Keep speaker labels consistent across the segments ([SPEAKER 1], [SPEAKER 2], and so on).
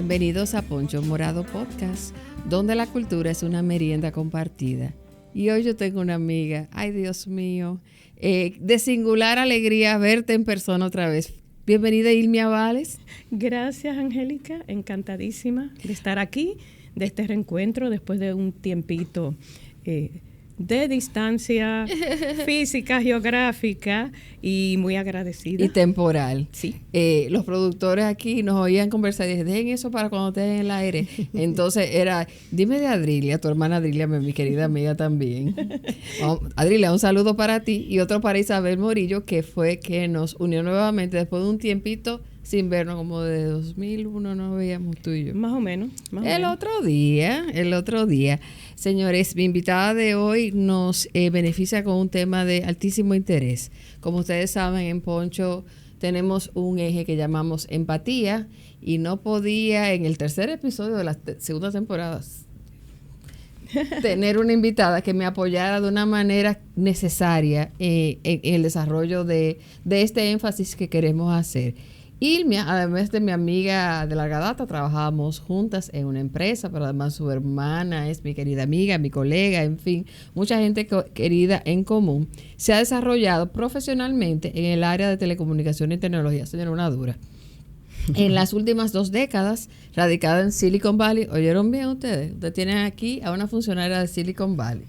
[SPEAKER 1] Bienvenidos a Poncho Morado Podcast, donde la cultura es una merienda compartida. Y hoy yo tengo una amiga, ay Dios mío, de singular alegría verte en persona otra vez. Bienvenida, Ilmia Vales.
[SPEAKER 2] Gracias, Angélica, encantadísima de estar aquí, de este reencuentro después de un tiempito de distancia física, geográfica y muy agradecida.
[SPEAKER 1] Y temporal.
[SPEAKER 2] Sí.
[SPEAKER 1] Los productores aquí nos oían conversar y dije, dejen eso para cuando estén en el aire. Entonces era, dime de Adrilia, tu hermana Adrilia, mi querida amiga también. Adrilia, un saludo para ti y otro para Isabel Morillo, que fue que nos unió nuevamente después de un tiempito sin vernos, como de 2001 no veíamos tú y yo.
[SPEAKER 2] Más o menos.
[SPEAKER 1] El otro día. Señores, mi invitada de hoy nos beneficia con un tema de altísimo interés. Como ustedes saben, en Poncho tenemos un eje que llamamos empatía y no podía en el tercer episodio de la segunda temporada tener una invitada que me apoyara de una manera necesaria en el desarrollo de este énfasis que queremos hacer. Ilmia, además de mi amiga de larga data, trabajábamos juntas en una empresa, pero además su hermana es mi querida amiga, mi colega, en fin, mucha gente querida en común. Se ha desarrollado profesionalmente en el área de telecomunicaciones y tecnología, señora, una dura. En las últimas 2 décadas, radicada en Silicon Valley. ¿Oyeron bien ustedes? Ustedes tienen aquí a una funcionaria de Silicon Valley.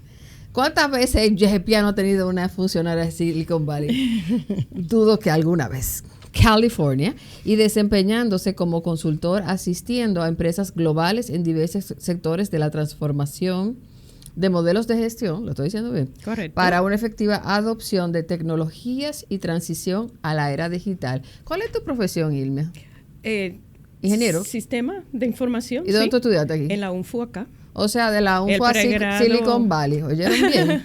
[SPEAKER 1] ¿Cuántas veces Yehepia no ha tenido una funcionaria de Silicon Valley? Dudo que alguna vez. California, y desempeñándose como consultor asistiendo a empresas globales en diversos sectores de la transformación de modelos de gestión, lo estoy diciendo bien,
[SPEAKER 2] correcto,
[SPEAKER 1] para una efectiva adopción de tecnologías y transición a la era digital. ¿Cuál es tu profesión, Ilmia? Ingeniero.
[SPEAKER 2] Sistema de información.
[SPEAKER 1] ¿Y dónde tú estudiaste aquí?
[SPEAKER 2] En la UNFU acá.
[SPEAKER 1] O sea, de la UNFU a Silicon Valley. ¿Oyeron bien?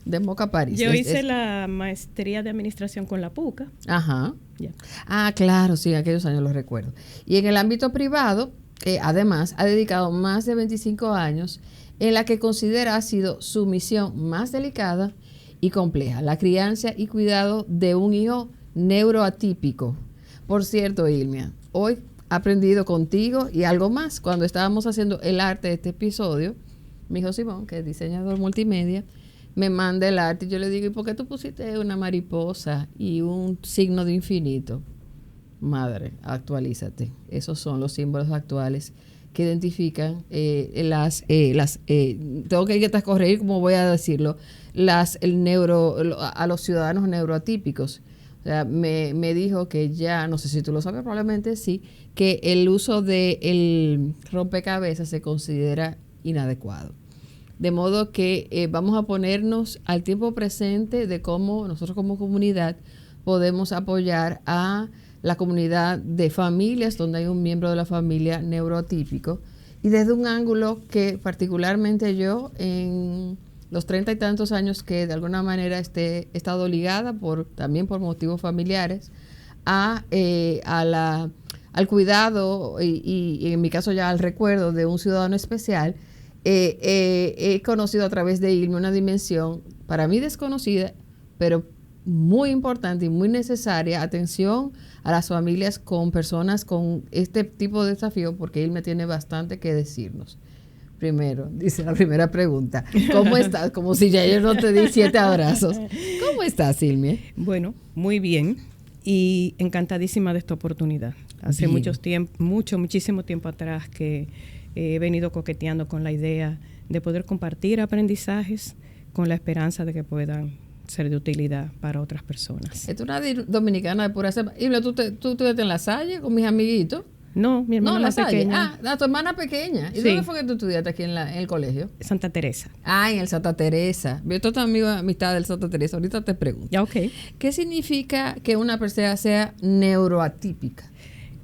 [SPEAKER 1] De Moca, París.
[SPEAKER 2] Yo hice la maestría de administración con la PUCA.
[SPEAKER 1] Ajá.
[SPEAKER 2] Yeah.
[SPEAKER 1] Ah, claro, sí, aquellos años los recuerdo. Y en el ámbito privado, además, ha dedicado más de 25 años en la que considera ha sido su misión más delicada y compleja, la crianza y cuidado de un hijo neuroatípico. Por cierto, Ilmia, hoy he aprendido contigo y algo más. Cuando estábamos haciendo el arte de este episodio, mi hijo Simón, que es diseñador multimedia, me manda el arte y yo le digo, ¿y por qué tú pusiste una mariposa y un signo de infinito? Madre, actualízate. Esos son los símbolos actuales que identifican tengo que corregir como voy a decirlo, a los ciudadanos neuroatípicos. O sea, me dijo que ya, no sé si tú lo sabes, probablemente sí, que el uso del rompecabezas se considera inadecuado. De modo que vamos a ponernos al tiempo presente de cómo nosotros como comunidad podemos apoyar a la comunidad de familias donde hay un miembro de la familia neuroatípico y desde un ángulo que particularmente yo en los 30 y tantos años que de alguna manera he estado ligada también por motivos familiares al cuidado y en mi caso ya al recuerdo de un ciudadano especial. He conocido a través de Ilmia una dimensión para mí desconocida, pero muy importante y muy necesaria, atención a las familias con personas con este tipo de desafío, porque Ilmia tiene bastante que decirnos. Primero, dice la primera pregunta, ¿cómo estás? Como si ya yo no te di 7 abrazos. ¿Cómo estás, Ilmia?
[SPEAKER 2] Bueno, muy bien y encantadísima de esta oportunidad. Hace muchísimo tiempo atrás que he venido coqueteando con la idea de poder compartir aprendizajes con la esperanza de que puedan ser de utilidad para otras personas.
[SPEAKER 1] Es una dominicana de pura cepa. Ilmia, ¿tú estudiaste en La Salle con mis amiguitos?
[SPEAKER 2] No, mi hermana más pequeña.
[SPEAKER 1] Ah, tu hermana pequeña. ¿Y dónde fue que tú estudiaste aquí en el colegio?
[SPEAKER 2] Santa Teresa.
[SPEAKER 1] Ah, en el Santa Teresa. Yo estoy amigo de amistad del Santa Teresa. Ahorita te pregunto.
[SPEAKER 2] Ya, ok.
[SPEAKER 1] ¿Qué significa que una persona sea neuroatípica?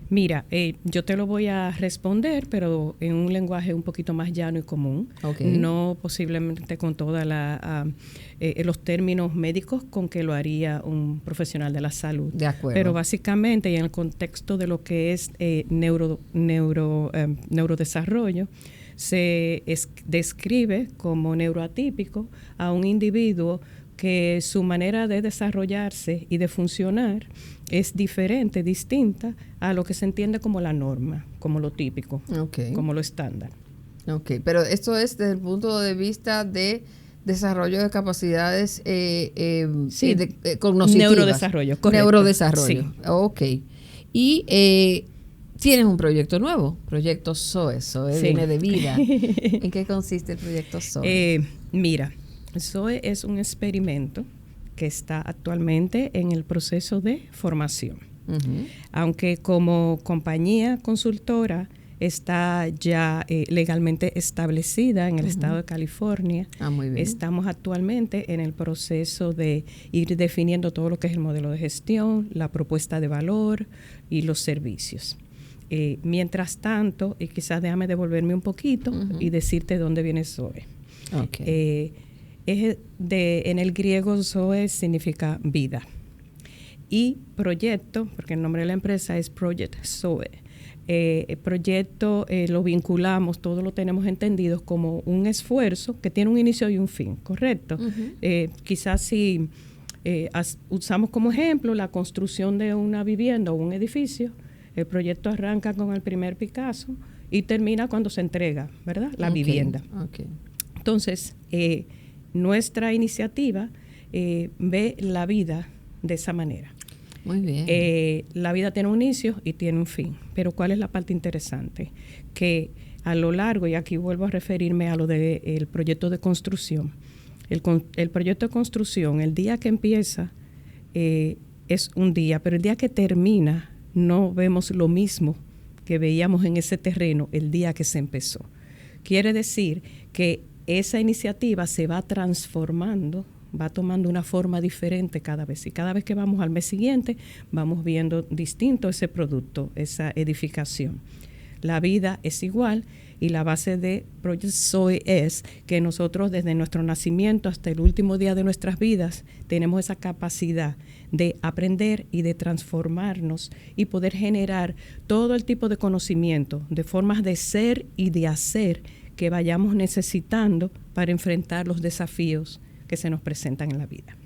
[SPEAKER 2] Mira, yo te lo voy a responder, pero en un lenguaje un poquito más llano y común.
[SPEAKER 1] Okay.
[SPEAKER 2] No posiblemente con todos los términos médicos con que lo haría un profesional de la salud.
[SPEAKER 1] De acuerdo.
[SPEAKER 2] Pero básicamente, y en el contexto de lo que es neurodesarrollo, se describe como neuroatípico a un individuo que su manera de desarrollarse y de funcionar es diferente, distinta a lo que se entiende como la norma, como lo típico, como lo estándar.
[SPEAKER 1] Ok, pero esto es desde el punto de vista de desarrollo de capacidades cognitivas.
[SPEAKER 2] Neurodesarrollo, correcto.
[SPEAKER 1] Neurodesarrollo,
[SPEAKER 2] sí.
[SPEAKER 1] Ok. Y tienes un proyecto nuevo, Proyecto Zoe. Zoe
[SPEAKER 2] Sí.
[SPEAKER 1] viene de vida. ¿En qué consiste el Proyecto Zoe?
[SPEAKER 2] Mira, Zoe es un experimento que está actualmente en el proceso de formación. Aunque como compañía consultora está ya legalmente establecida en el estado de California.
[SPEAKER 1] Muy bien.
[SPEAKER 2] Estamos actualmente en el proceso de ir definiendo todo lo que es el modelo de gestión, la propuesta de valor y los servicios. Mientras tanto, y quizás déjame devolverme un poquito y decirte dónde viene Zoe.
[SPEAKER 1] Okay.
[SPEAKER 2] En el griego Zoe significa vida. Y proyecto, porque el nombre de la empresa es Project Zoe. Proyecto lo vinculamos, todo lo tenemos entendido como un esfuerzo que tiene un inicio y un fin, ¿correcto? Quizás si usamos como ejemplo la construcción de una vivienda o un edificio, el proyecto arranca con el primer Picasso y termina cuando se entrega, ¿verdad? La vivienda. Entonces, nuestra iniciativa ve la vida de esa manera.
[SPEAKER 1] Muy bien.
[SPEAKER 2] La vida tiene un inicio y tiene un fin, pero ¿cuál es la parte interesante? Que a lo largo, y aquí vuelvo a referirme a lo del proyecto de construcción, el proyecto de construcción, el día que empieza es un día, pero el día que termina no vemos lo mismo que veíamos en ese terreno el día que se empezó. Quiere decir que esa iniciativa se va transformando, va tomando una forma diferente cada vez. Y cada vez que vamos al mes siguiente, vamos viendo distinto ese producto, esa edificación. La vida es igual y la base de Project Zoe es que nosotros desde nuestro nacimiento hasta el último día de nuestras vidas tenemos esa capacidad de aprender y de transformarnos y poder generar todo el tipo de conocimiento, de formas de ser y de hacer que vayamos necesitando para enfrentar los desafíos que se nos presentan en la vida.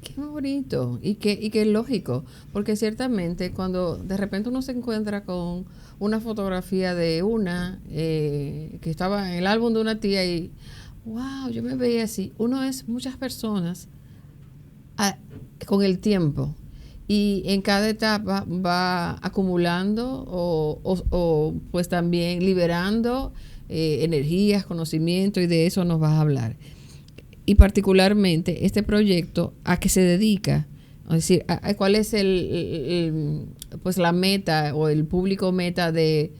[SPEAKER 1] Qué bonito y qué lógico, porque ciertamente cuando de repente uno se encuentra con una fotografía de una que estaba en el álbum de una tía y wow, yo me veía así, uno es muchas personas con el tiempo y en cada etapa va acumulando o pues también liberando energías, conocimiento, y de eso nos vas a hablar. Y particularmente este proyecto, ¿a qué se dedica? Es decir, ¿cuál es pues la meta o el público meta de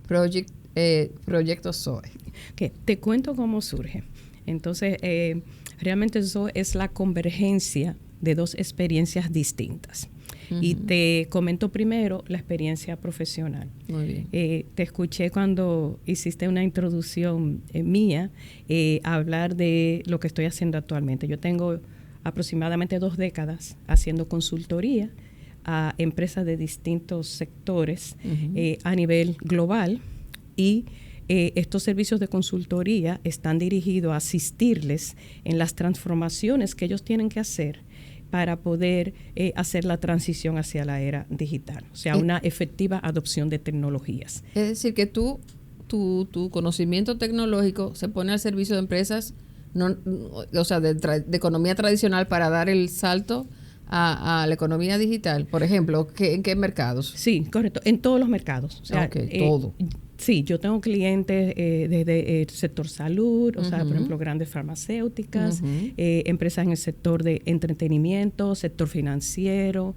[SPEAKER 1] Proyecto Zoe?
[SPEAKER 2] Okay, te cuento cómo surge. Entonces, realmente eso es la convergencia de dos experiencias distintas. Y te comento primero la experiencia profesional.
[SPEAKER 1] Muy bien.
[SPEAKER 2] Te escuché cuando hiciste una introducción mía hablar de lo que estoy haciendo actualmente. Yo tengo aproximadamente 2 décadas haciendo consultoría a empresas de distintos sectores a nivel global y estos servicios de consultoría están dirigidos a asistirles en las transformaciones que ellos tienen que hacer para poder hacer la transición hacia la era digital, o sea, una efectiva adopción de tecnologías.
[SPEAKER 1] Es decir, que tu conocimiento tecnológico se pone al servicio de empresas, o sea, de economía tradicional para dar el salto a la economía digital. Por ejemplo, ¿en qué mercados?
[SPEAKER 2] Sí, correcto, en todos los mercados. O sea,
[SPEAKER 1] todo.
[SPEAKER 2] Sí, yo tengo clientes desde el sector salud, o sea, por ejemplo, grandes farmacéuticas, empresas en el sector de entretenimiento, sector financiero,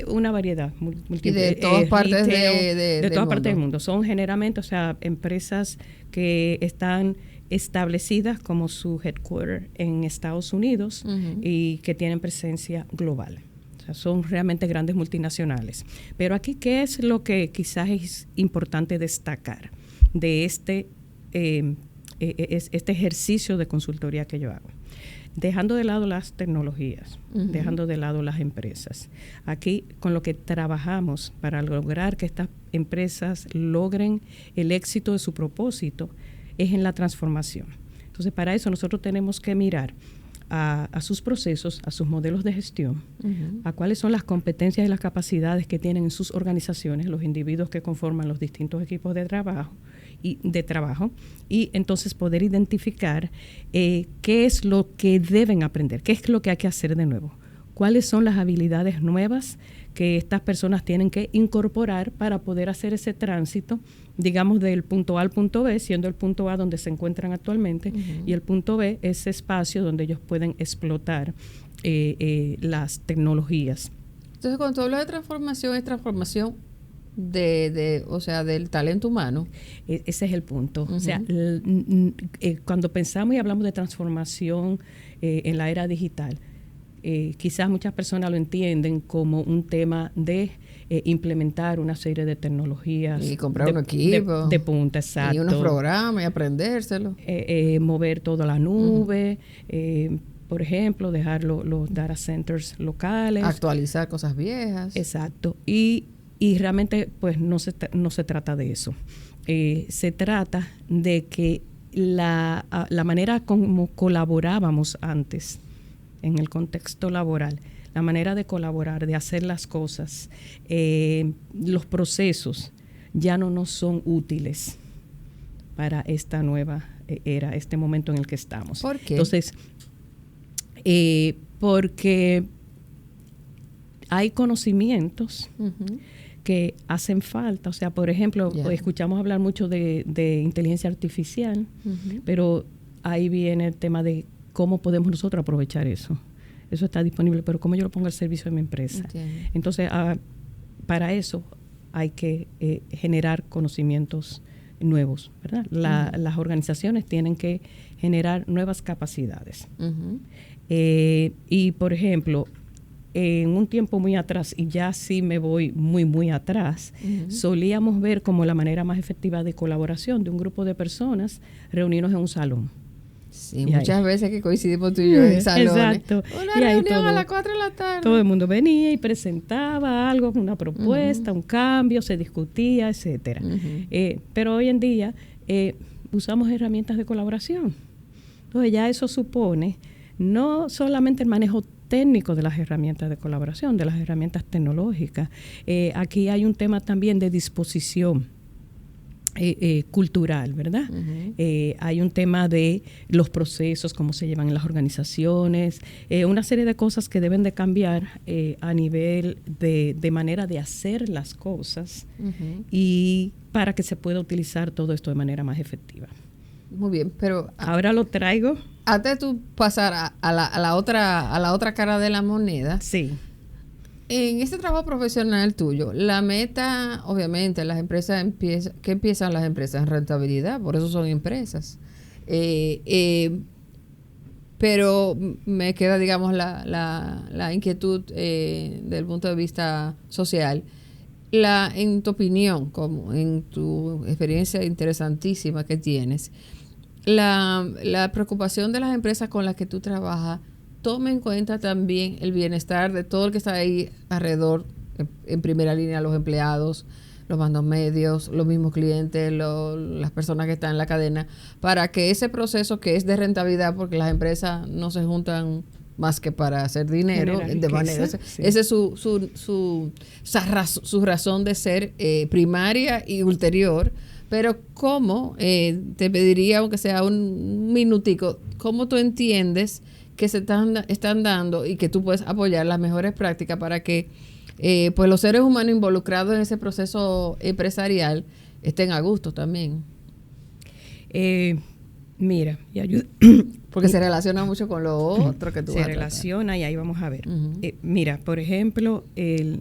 [SPEAKER 2] una variedad.
[SPEAKER 1] Y de todas partes
[SPEAKER 2] de todas partes del mundo. Son generalmente, o sea, empresas que están establecidas como su headquarter en Estados Unidos y que tienen presencia global. Son realmente grandes multinacionales. Pero aquí, ¿qué es lo que quizás es importante destacar de este ejercicio de consultoría que yo hago? Dejando de lado las tecnologías, dejando de lado las empresas. Aquí, con lo que trabajamos para lograr que estas empresas logren el éxito de su propósito, es en la transformación. Entonces, para eso nosotros tenemos que mirar a sus procesos, a sus modelos de gestión, a cuáles son las competencias y las capacidades que tienen en sus organizaciones los individuos que conforman los distintos equipos de trabajo, y entonces poder identificar qué es lo que deben aprender, qué es lo que hay que hacer de nuevo, cuáles son las habilidades nuevas que estas personas tienen que incorporar para poder hacer ese tránsito, digamos, del punto A al punto B, siendo el punto A donde se encuentran actualmente, y el punto B ese espacio donde ellos pueden explotar las tecnologías.
[SPEAKER 1] Entonces, cuando tú hablas de transformación, es transformación o sea, del talento humano.
[SPEAKER 2] Ese es el punto. O sea, cuando pensamos y hablamos de transformación en la era digital, quizás muchas personas lo entienden como un tema de implementar una serie de tecnologías.
[SPEAKER 1] Y comprar un equipo.
[SPEAKER 2] De punta, exacto.
[SPEAKER 1] Y unos programas y aprendérselo.
[SPEAKER 2] Mover todo a la nube, por ejemplo, dejar los data centers locales.
[SPEAKER 1] Actualizar cosas viejas.
[SPEAKER 2] Exacto. Y realmente pues no se trata de eso. Se trata de que la manera como colaborábamos antes en el contexto laboral, la manera de colaborar, de hacer las cosas, los procesos ya no nos son útiles para esta nueva era, este momento en el que estamos.
[SPEAKER 1] ¿Por qué?
[SPEAKER 2] Entonces, porque hay conocimientos que hacen falta. O sea, por ejemplo, escuchamos hablar mucho de inteligencia artificial, pero ahí viene el tema de cómo podemos nosotros aprovechar eso. Eso está disponible, pero cómo yo lo pongo al servicio de mi empresa. Entiendo. Entonces, para eso hay que generar conocimientos nuevos, ¿verdad? Las organizaciones tienen que generar nuevas capacidades. Y, por ejemplo, en un tiempo muy atrás, y ya sí me voy muy, muy atrás, solíamos ver como la manera más efectiva de colaboración de un grupo de personas reunirnos en un salón.
[SPEAKER 1] Sí, muchas veces que coincidimos tú y yo en salones.
[SPEAKER 2] Exacto.
[SPEAKER 1] Una reunión a las 4 de la tarde.
[SPEAKER 2] Todo el mundo venía y presentaba algo, una propuesta, un cambio, se discutía, etcétera. Pero hoy en día usamos herramientas de colaboración. Entonces ya eso supone no solamente el manejo técnico de las herramientas de colaboración, de las herramientas tecnológicas. Aquí hay un tema también de disposición cultural, ¿verdad? Hay un tema de los procesos, cómo se llevan en las organizaciones, una serie de cosas que deben de cambiar a nivel de manera de hacer las cosas y para que se pueda utilizar todo esto de manera más efectiva.
[SPEAKER 1] Muy bien, pero
[SPEAKER 2] ahora lo traigo.
[SPEAKER 1] Antes de tú pasar a la otra cara de la moneda.
[SPEAKER 2] Sí.
[SPEAKER 1] En este trabajo profesional tuyo, la meta, obviamente, las empresas empiezan las empresas en rentabilidad, por eso son empresas. Pero me queda, digamos, la inquietud del punto de vista social. En tu opinión, como en tu experiencia interesantísima que tienes, la preocupación de las empresas con las que tú trabajas, toma en cuenta también el bienestar de todo el que está ahí alrededor, en primera línea, los empleados, los mandos medios, los mismos clientes, las personas que están en la cadena, para que ese proceso que es de rentabilidad, porque las empresas no se juntan más que para hacer dinero, de manera, sí. Esa es su razón de ser primaria y ulterior. Pero ¿cómo, te pediría, aunque sea un minutico, cómo tú entiendes que se están dando y que tú puedes apoyar las mejores prácticas para que pues los seres humanos involucrados en ese proceso empresarial estén a gusto también?
[SPEAKER 2] Mira, y ayuda.
[SPEAKER 1] Porque se relaciona mucho con lo otro que tú vas a tratar.
[SPEAKER 2] Se relaciona y ahí vamos a ver. Mira, por ejemplo,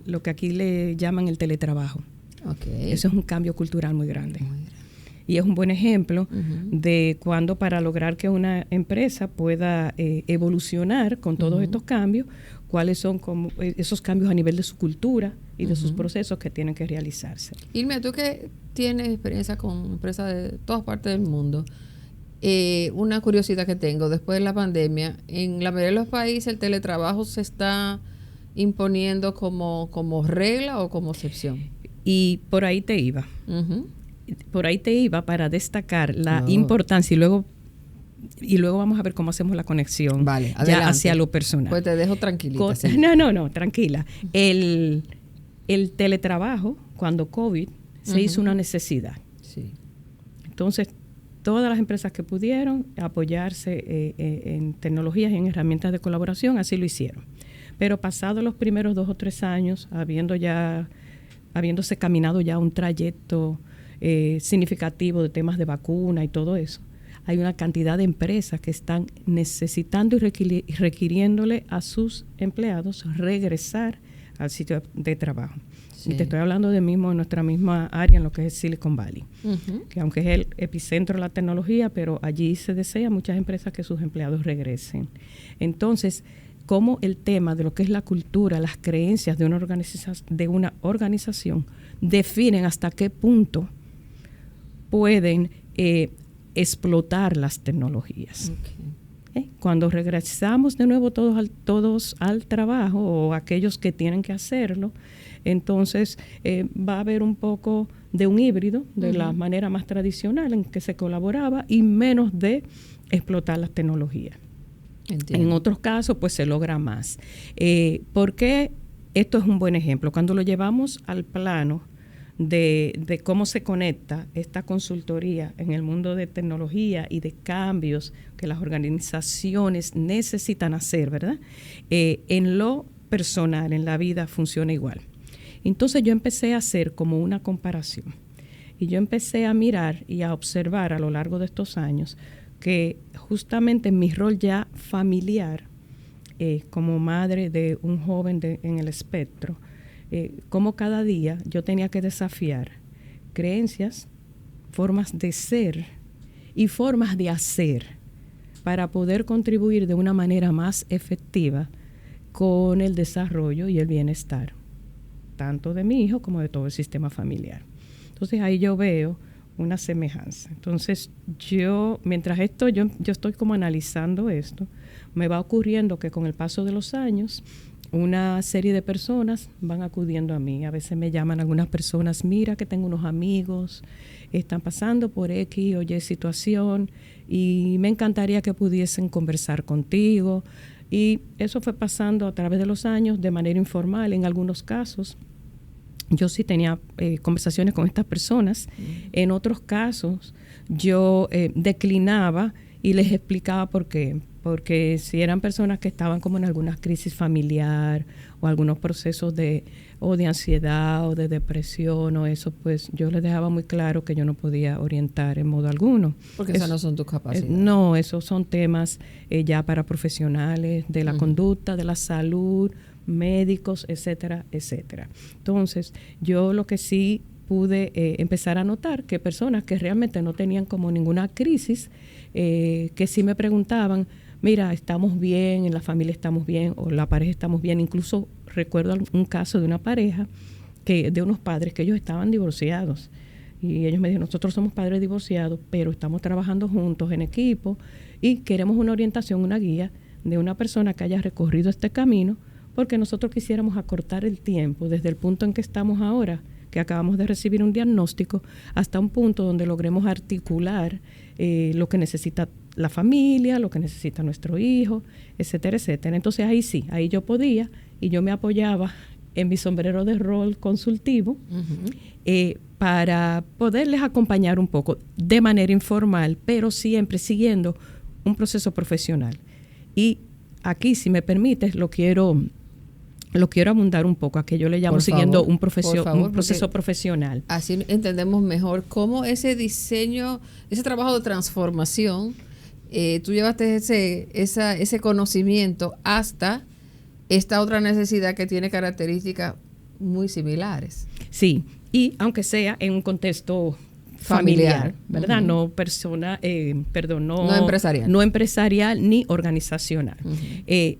[SPEAKER 2] lo que aquí le llaman el teletrabajo. Okay. Eso es un cambio cultural muy grande. Y es un buen ejemplo de cuando, para lograr que una empresa pueda evolucionar con todos estos cambios, cuáles son como esos cambios a nivel de su cultura y de sus procesos que tienen que realizarse.
[SPEAKER 1] Irma, tú que tienes experiencia con empresas de todas partes del mundo, una curiosidad que tengo, después de la pandemia, en la mayoría de los países el teletrabajo se está imponiendo como regla o como excepción.
[SPEAKER 2] Y por ahí te iba. Por ahí te iba para destacar la importancia y luego y luego vamos a ver cómo hacemos la conexión
[SPEAKER 1] ya
[SPEAKER 2] hacia lo personal.
[SPEAKER 1] Pues te dejo tranquilita.
[SPEAKER 2] No, tranquila. El teletrabajo, cuando COVID, se hizo una necesidad.
[SPEAKER 1] Sí.
[SPEAKER 2] Entonces, todas las empresas que pudieron apoyarse en tecnologías y en herramientas de colaboración, así lo hicieron. Pero pasados los primeros 2 o 3 años, habiéndose caminado ya un trayecto significativo de temas de vacuna y todo eso, hay una cantidad de empresas que están necesitando y requiriéndole a sus empleados regresar al sitio de trabajo. Sí. Y te estoy hablando de mismo en nuestra misma área, en lo que es Silicon Valley, que aunque es el epicentro de la tecnología, pero allí se desea muchas empresas que sus empleados regresen. Entonces, cómo el tema de lo que es la cultura, las creencias de una organización definen hasta qué punto pueden explotar las tecnologías. Okay. Cuando regresamos de nuevo todos al trabajo, o aquellos que tienen que hacerlo, entonces va a haber un poco de un híbrido de la manera más tradicional en que se colaboraba y menos de explotar las tecnologías. Entiendo. En otros casos, pues se logra más. Porque esto es un buen ejemplo. Cuando lo llevamos al plano de cómo se conecta esta consultoría en el mundo de tecnología y de cambios que las organizaciones necesitan hacer, ¿verdad? En lo personal, en la vida, funciona igual. Entonces yo empecé a hacer como una comparación. Y yo empecé a mirar y a observar a lo largo de estos años que justamente en mi rol ya familiar, como madre de un joven en el espectro, como cada día yo tenía que desafiar creencias, formas de ser y formas de hacer para poder contribuir de una manera más efectiva con el desarrollo y el bienestar, tanto de mi hijo como de todo el sistema familiar. Entonces ahí yo veo una semejanza. Entonces mientras yo estoy como analizando esto, me va ocurriendo que con el paso de los años, una serie de personas van acudiendo a mí. A veces me llaman algunas personas, mira que tengo unos amigos, están pasando por X o Y situación y me encantaría que pudiesen conversar contigo. Y eso fue pasando a través de los años de manera informal en algunos casos. Yo sí tenía conversaciones con estas personas. En otros casos yo declinaba y les explicaba por qué. Porque si eran personas que estaban como en alguna crisis familiar o algunos procesos de ansiedad o de depresión o eso, pues yo les dejaba muy claro que yo no podía orientar en modo alguno.
[SPEAKER 1] Porque esas no son tus capacidades.
[SPEAKER 2] No, esos son temas ya para profesionales de la conducta, de la salud, médicos, etcétera, etcétera. Entonces, yo lo que sí pude empezar a notar que personas que realmente no tenían como ninguna crisis, que sí me preguntaban, mira, estamos bien, en la familia estamos bien, o la pareja estamos bien. Incluso recuerdo un caso de una pareja, de unos padres que ellos estaban divorciados. Y ellos me dijeron, nosotros somos padres divorciados, pero estamos trabajando juntos en equipo y queremos una orientación, una guía de una persona que haya recorrido este camino, porque nosotros quisiéramos acortar el tiempo desde el punto en que estamos ahora, que acabamos de recibir un diagnóstico, hasta un punto donde logremos articular lo que necesita la familia, lo que necesita nuestro hijo, etcétera, etcétera. Entonces ahí yo podía y yo me apoyaba en mi sombrero de rol consultivo para poderles acompañar un poco de manera informal, pero siempre siguiendo un proceso profesional. Y aquí, si me permites, lo quiero abundar un poco, a que yo le llamo siguiendo un proceso profesional.
[SPEAKER 1] Así entendemos mejor cómo ese diseño, ese trabajo de transformación, tú llevaste ese conocimiento hasta esta otra necesidad que tiene características muy similares.
[SPEAKER 2] Sí, y aunque sea en un contexto familiar, ¿verdad? No empresarial. No empresarial ni organizacional.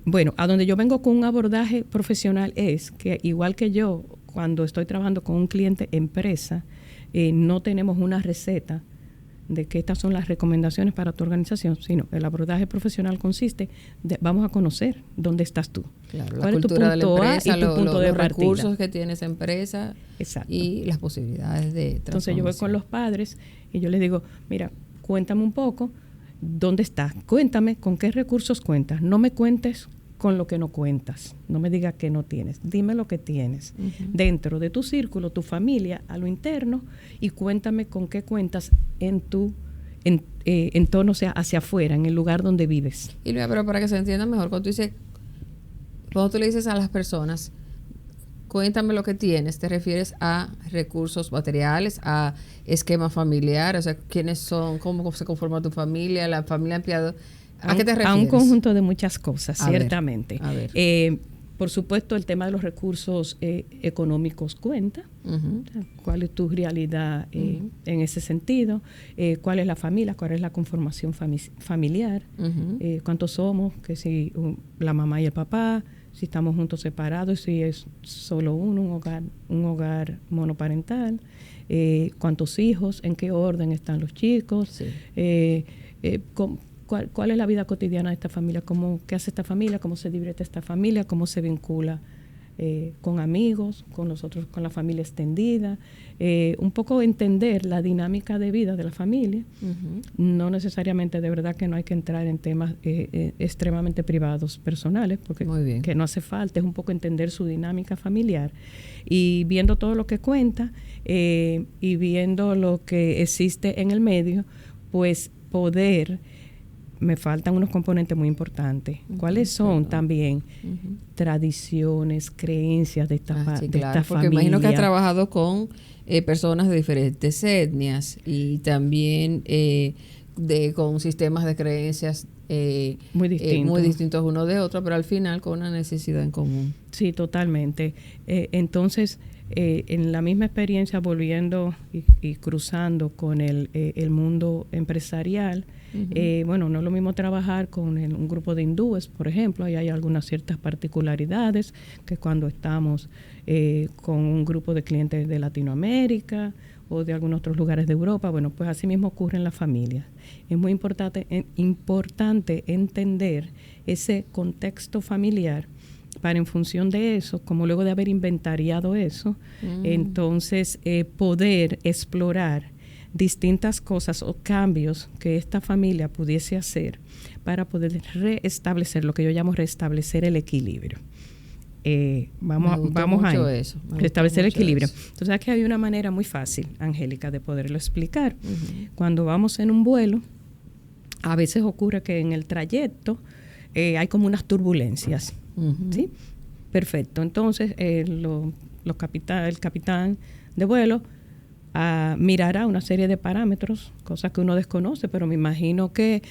[SPEAKER 2] Bueno, a donde yo vengo con un abordaje profesional es que, igual que yo, cuando estoy trabajando con un cliente empresa, no tenemos una receta de que estas son las recomendaciones para tu organización, sino el abordaje profesional consiste de vamos a conocer dónde estás tú.
[SPEAKER 1] Claro, la cultura de la empresa, los recursos que tiene esa empresa.
[SPEAKER 2] Exacto.
[SPEAKER 1] Y las posibilidades de transformación.
[SPEAKER 2] Entonces yo voy con los padres y yo les digo, mira, cuéntame un poco ¿dónde estás? Cuéntame con qué recursos cuentas. No me cuentes con lo que no cuentas. No me digas que no tienes. Dime lo que tienes dentro de tu círculo, tu familia, a lo interno, y cuéntame con qué cuentas en tu entorno, o sea, hacia afuera, en el lugar donde vives.
[SPEAKER 1] Y luego, pero para que se entienda mejor, cuando tú le dices a las personas, cuéntame lo que tienes, te refieres a recursos materiales, a esquema familiar, o sea, quiénes son, cómo se conforma tu familia, la familia ampliada. ¿A qué te refieres?
[SPEAKER 2] A un conjunto de muchas cosas, ciertamente.
[SPEAKER 1] A ver.
[SPEAKER 2] Por supuesto, el tema de los recursos económicos cuenta. ¿Cuál es tu realidad en ese sentido? ¿Cuál es la familia? ¿Cuál es la conformación familiar? ¿Cuántos somos? Que si la mamá y el papá, si estamos juntos separados, si es solo un hogar monoparental. ¿Cuántos hijos? ¿En qué orden están los chicos? Sí. ¿Cuál es la vida cotidiana de esta familia? ¿Qué hace esta familia? ¿Cómo se divierte esta familia? ¿Cómo se vincula con amigos, con nosotros, con la familia extendida? Un poco entender la dinámica de vida de la familia. No necesariamente, de verdad que no hay que entrar en temas extremadamente privados, personales, porque que no hace falta. Es un poco entender su dinámica familiar. Y viendo todo lo que cuenta y viendo lo que existe en el medio, pues poder... Me faltan unos componentes muy importantes. ¿Cuáles son también tradiciones, creencias de esta familia?
[SPEAKER 1] Porque imagino que has trabajado con personas de diferentes etnias y también con sistemas de creencias muy distintos uno de otro, pero al final con una necesidad en común.
[SPEAKER 2] Sí, totalmente. Entonces, en la misma experiencia, volviendo y cruzando con el mundo empresarial, bueno, no es lo mismo trabajar con un grupo de hindúes, por ejemplo. Ahí hay algunas ciertas particularidades que cuando estamos con un grupo de clientes de Latinoamérica o de algunos otros lugares de Europa. Bueno, pues así mismo ocurre en las familias. Es muy importante entender ese contexto familiar para, en función de eso, como luego de haber inventariado eso, entonces poder explorar distintas cosas o cambios que esta familia pudiese hacer para poder restablecer lo que yo llamo restablecer el equilibrio. Vamos a restablecer el equilibrio. Entonces aquí hay una manera muy fácil, Angélica, de poderlo explicar. Cuando vamos en un vuelo, a veces ocurre que en el trayecto hay como unas turbulencias. ¿Sí? Perfecto. Entonces el capitán de vuelo mirará una serie de parámetros, cosas que uno desconoce, pero me imagino que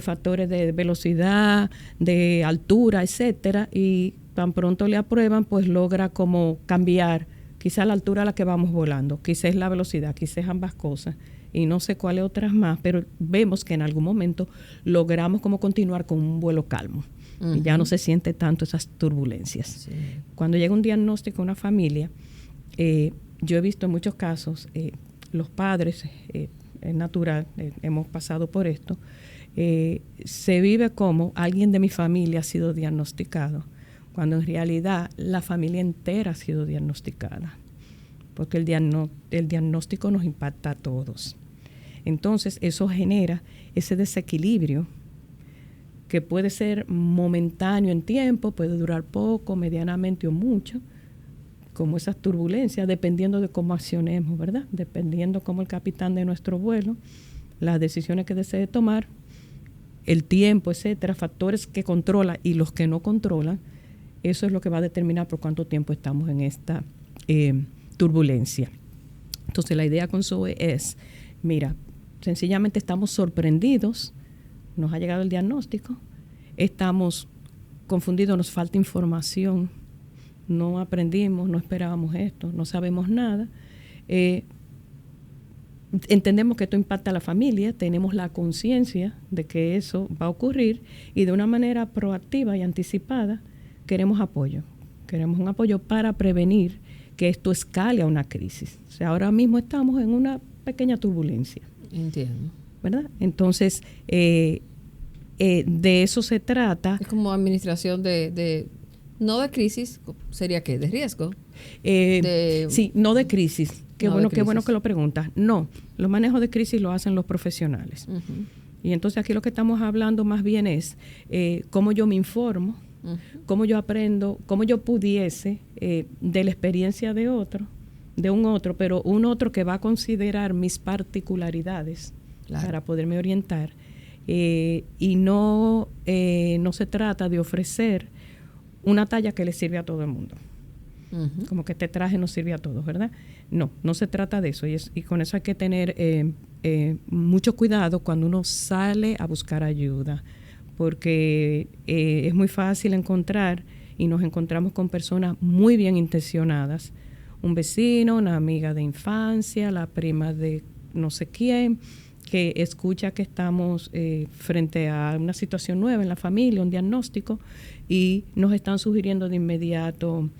[SPEAKER 2] factores de velocidad, de altura, etcétera, y tan pronto le aprueban, pues logra como cambiar quizá la altura a la que vamos volando, quizás la velocidad, quizás ambas cosas, y no sé cuáles otras más, pero vemos que en algún momento logramos como continuar con un vuelo calmo. Y ya no se siente tanto esas turbulencias. Sí. Cuando llega un diagnóstico a una familia, yo he visto en muchos casos, los padres, es natural, hemos pasado por esto, se vive como alguien de mi familia ha sido diagnosticado, cuando en realidad la familia entera ha sido diagnosticada, porque el diagnóstico nos impacta a todos. Entonces eso genera ese desequilibrio que puede ser momentáneo en tiempo, puede durar poco, medianamente o mucho, como esas turbulencias, dependiendo de cómo accionemos, ¿verdad? Dependiendo cómo el capitán de nuestro vuelo, las decisiones que desee tomar, el tiempo, etcétera, factores que controla y los que no controlan, eso es lo que va a determinar por cuánto tiempo estamos en esta turbulencia. Entonces la idea con Zoe es, mira, sencillamente estamos sorprendidos, nos ha llegado el diagnóstico, estamos confundidos, nos falta información, no aprendimos, no esperábamos esto, no sabemos nada. Entendemos que esto impacta a la familia, tenemos la conciencia de que eso va a ocurrir y de una manera proactiva y anticipada queremos apoyo. Queremos un apoyo para prevenir que esto escale a una crisis. O sea, ahora mismo estamos en una pequeña turbulencia.
[SPEAKER 1] Entiendo.
[SPEAKER 2] ¿Verdad? Entonces, de eso se trata.
[SPEAKER 1] Es como administración no de crisis, ¿sería qué? ¿De riesgo?
[SPEAKER 2] Sí, no de crisis. Qué bueno que lo preguntas. No, los manejos de crisis lo hacen los profesionales. Y entonces aquí lo que estamos hablando más bien es cómo yo me informo, cómo yo aprendo, cómo yo pudiese de la experiencia de un otro, pero un otro que va a considerar mis particularidades para poderme orientar. Y no se trata de ofrecer una talla que le sirve a todo el mundo. Como que este traje no sirve a todos, ¿verdad? No se trata de eso. Y con eso hay que tener mucho cuidado cuando uno sale a buscar ayuda, porque es muy fácil encontrar, y nos encontramos con personas muy bien intencionadas, un vecino, una amiga de infancia, la prima de no sé quién, que escucha que estamos frente a una situación nueva en la familia, un diagnóstico, y nos están sugiriendo de inmediato: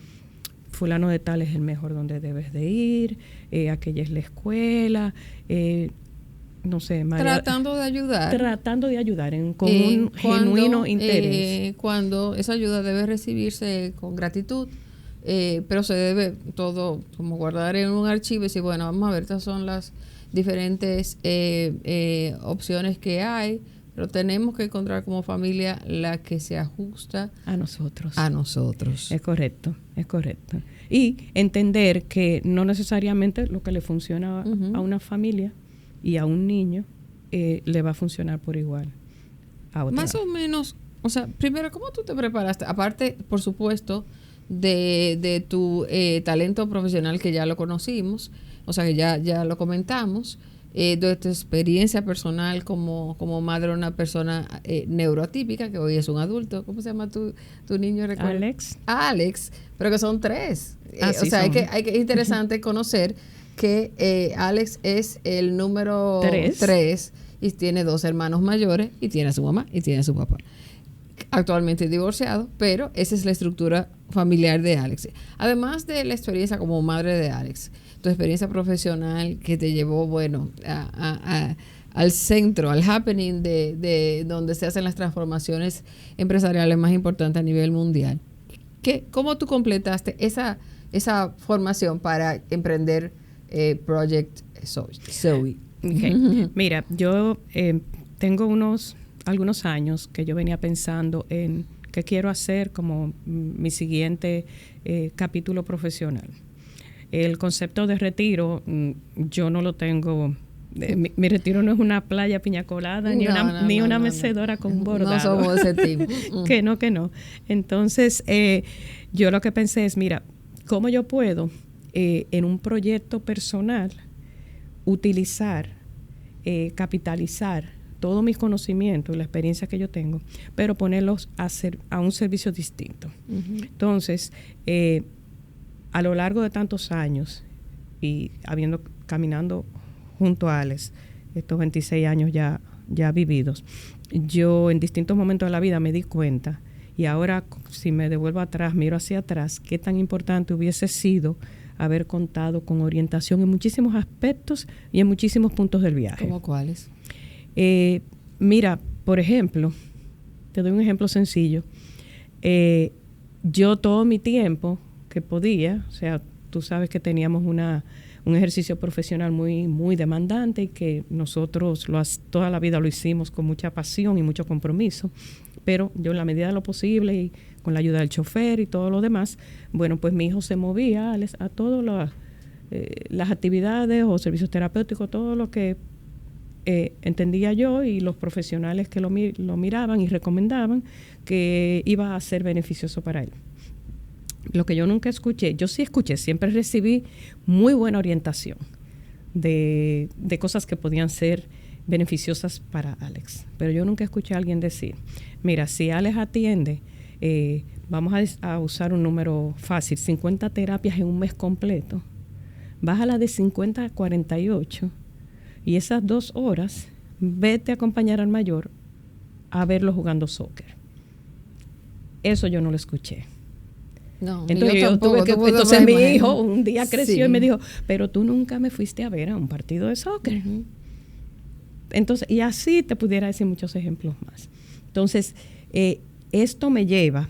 [SPEAKER 2] fulano de tal es el mejor donde debes de ir, aquella es la escuela, no sé, María,
[SPEAKER 1] tratando de ayudar
[SPEAKER 2] con un genuino interés.
[SPEAKER 1] Cuando esa ayuda debe recibirse con gratitud, pero se debe todo como guardar en un archivo y decir, bueno, vamos a ver, estas son las diferentes opciones que hay, pero tenemos que encontrar como familia la que se ajusta
[SPEAKER 2] a nosotros.
[SPEAKER 1] Es correcto.
[SPEAKER 2] Y entender que no necesariamente lo que le funciona a una familia y a un niño le va a funcionar por igual a otra.
[SPEAKER 1] Más o menos, o sea, primero, ¿cómo tú te preparaste? Aparte, por supuesto, de tu talento profesional, que ya lo conocimos, o sea, que ya lo comentamos, de tu experiencia personal como madre de una persona neuroatípica, que hoy es un adulto. ¿Cómo se llama tu niño? ¿Recuerda?
[SPEAKER 2] Alex,
[SPEAKER 1] pero que son 3.
[SPEAKER 2] Sí,
[SPEAKER 1] o sea, hay que interesante conocer que Alex es el número 3 y tiene 2 hermanos mayores y tiene a su mamá y tiene a su papá. Actualmente divorciado, pero esa es la estructura familiar de Alex. Además de la experiencia como madre de Alex, tu experiencia profesional que te llevó, bueno, al centro, al happening de donde se hacen las transformaciones empresariales más importantes a nivel mundial. ¿Cómo tú completaste esa formación para emprender Project Zoe?
[SPEAKER 2] Okay. Mira, yo tengo algunos años que yo venía pensando en qué quiero hacer como mi siguiente capítulo profesional. El concepto de retiro, yo no lo tengo. Mi retiro no es una playa piña colada, ni una mecedora con bordado.
[SPEAKER 1] No somos ese tipo.
[SPEAKER 2] que no. Entonces, yo lo que pensé es, mira, ¿cómo yo puedo en un proyecto personal utilizar, capitalizar todos mis conocimientos y la experiencia que yo tengo, pero ponerlos a un servicio distinto? Entonces, a lo largo de tantos años y caminando junto a Alex, estos 26 años ya vividos, yo en distintos momentos de la vida me di cuenta, y ahora si me devuelvo atrás, miro hacia atrás, qué tan importante hubiese sido haber contado con orientación en muchísimos aspectos y en muchísimos puntos del viaje.
[SPEAKER 1] ¿Cómo cuáles?
[SPEAKER 2] Mira, por ejemplo, te doy un ejemplo sencillo. Yo todo mi tiempo que podía, o sea, tú sabes que teníamos un ejercicio profesional muy, muy demandante y que nosotros toda la vida lo hicimos con mucha pasión y mucho compromiso, pero yo en la medida de lo posible y con la ayuda del chofer y todo lo demás, bueno, pues mi hijo se movía a todas las actividades o servicios terapéuticos, todo lo que entendía yo y los profesionales que lo miraban y recomendaban que iba a ser beneficioso para él. Lo que yo nunca escuché, yo sí escuché, siempre recibí muy buena orientación de cosas que podían ser beneficiosas para Alex, pero yo nunca escuché a alguien decir, mira, si Alex atiende, vamos a usar un número fácil, 50 terapias en un mes completo, bájala de 50 a 48 y esas 2 horas vete a acompañar al mayor a verlo jugando soccer. Eso yo no lo escuché.
[SPEAKER 1] No,
[SPEAKER 2] entonces entonces mi hijo un día creció y me dijo, pero tú nunca me fuiste a ver a un partido de soccer. Entonces, y así te pudiera decir muchos ejemplos más. Entonces, esto me lleva,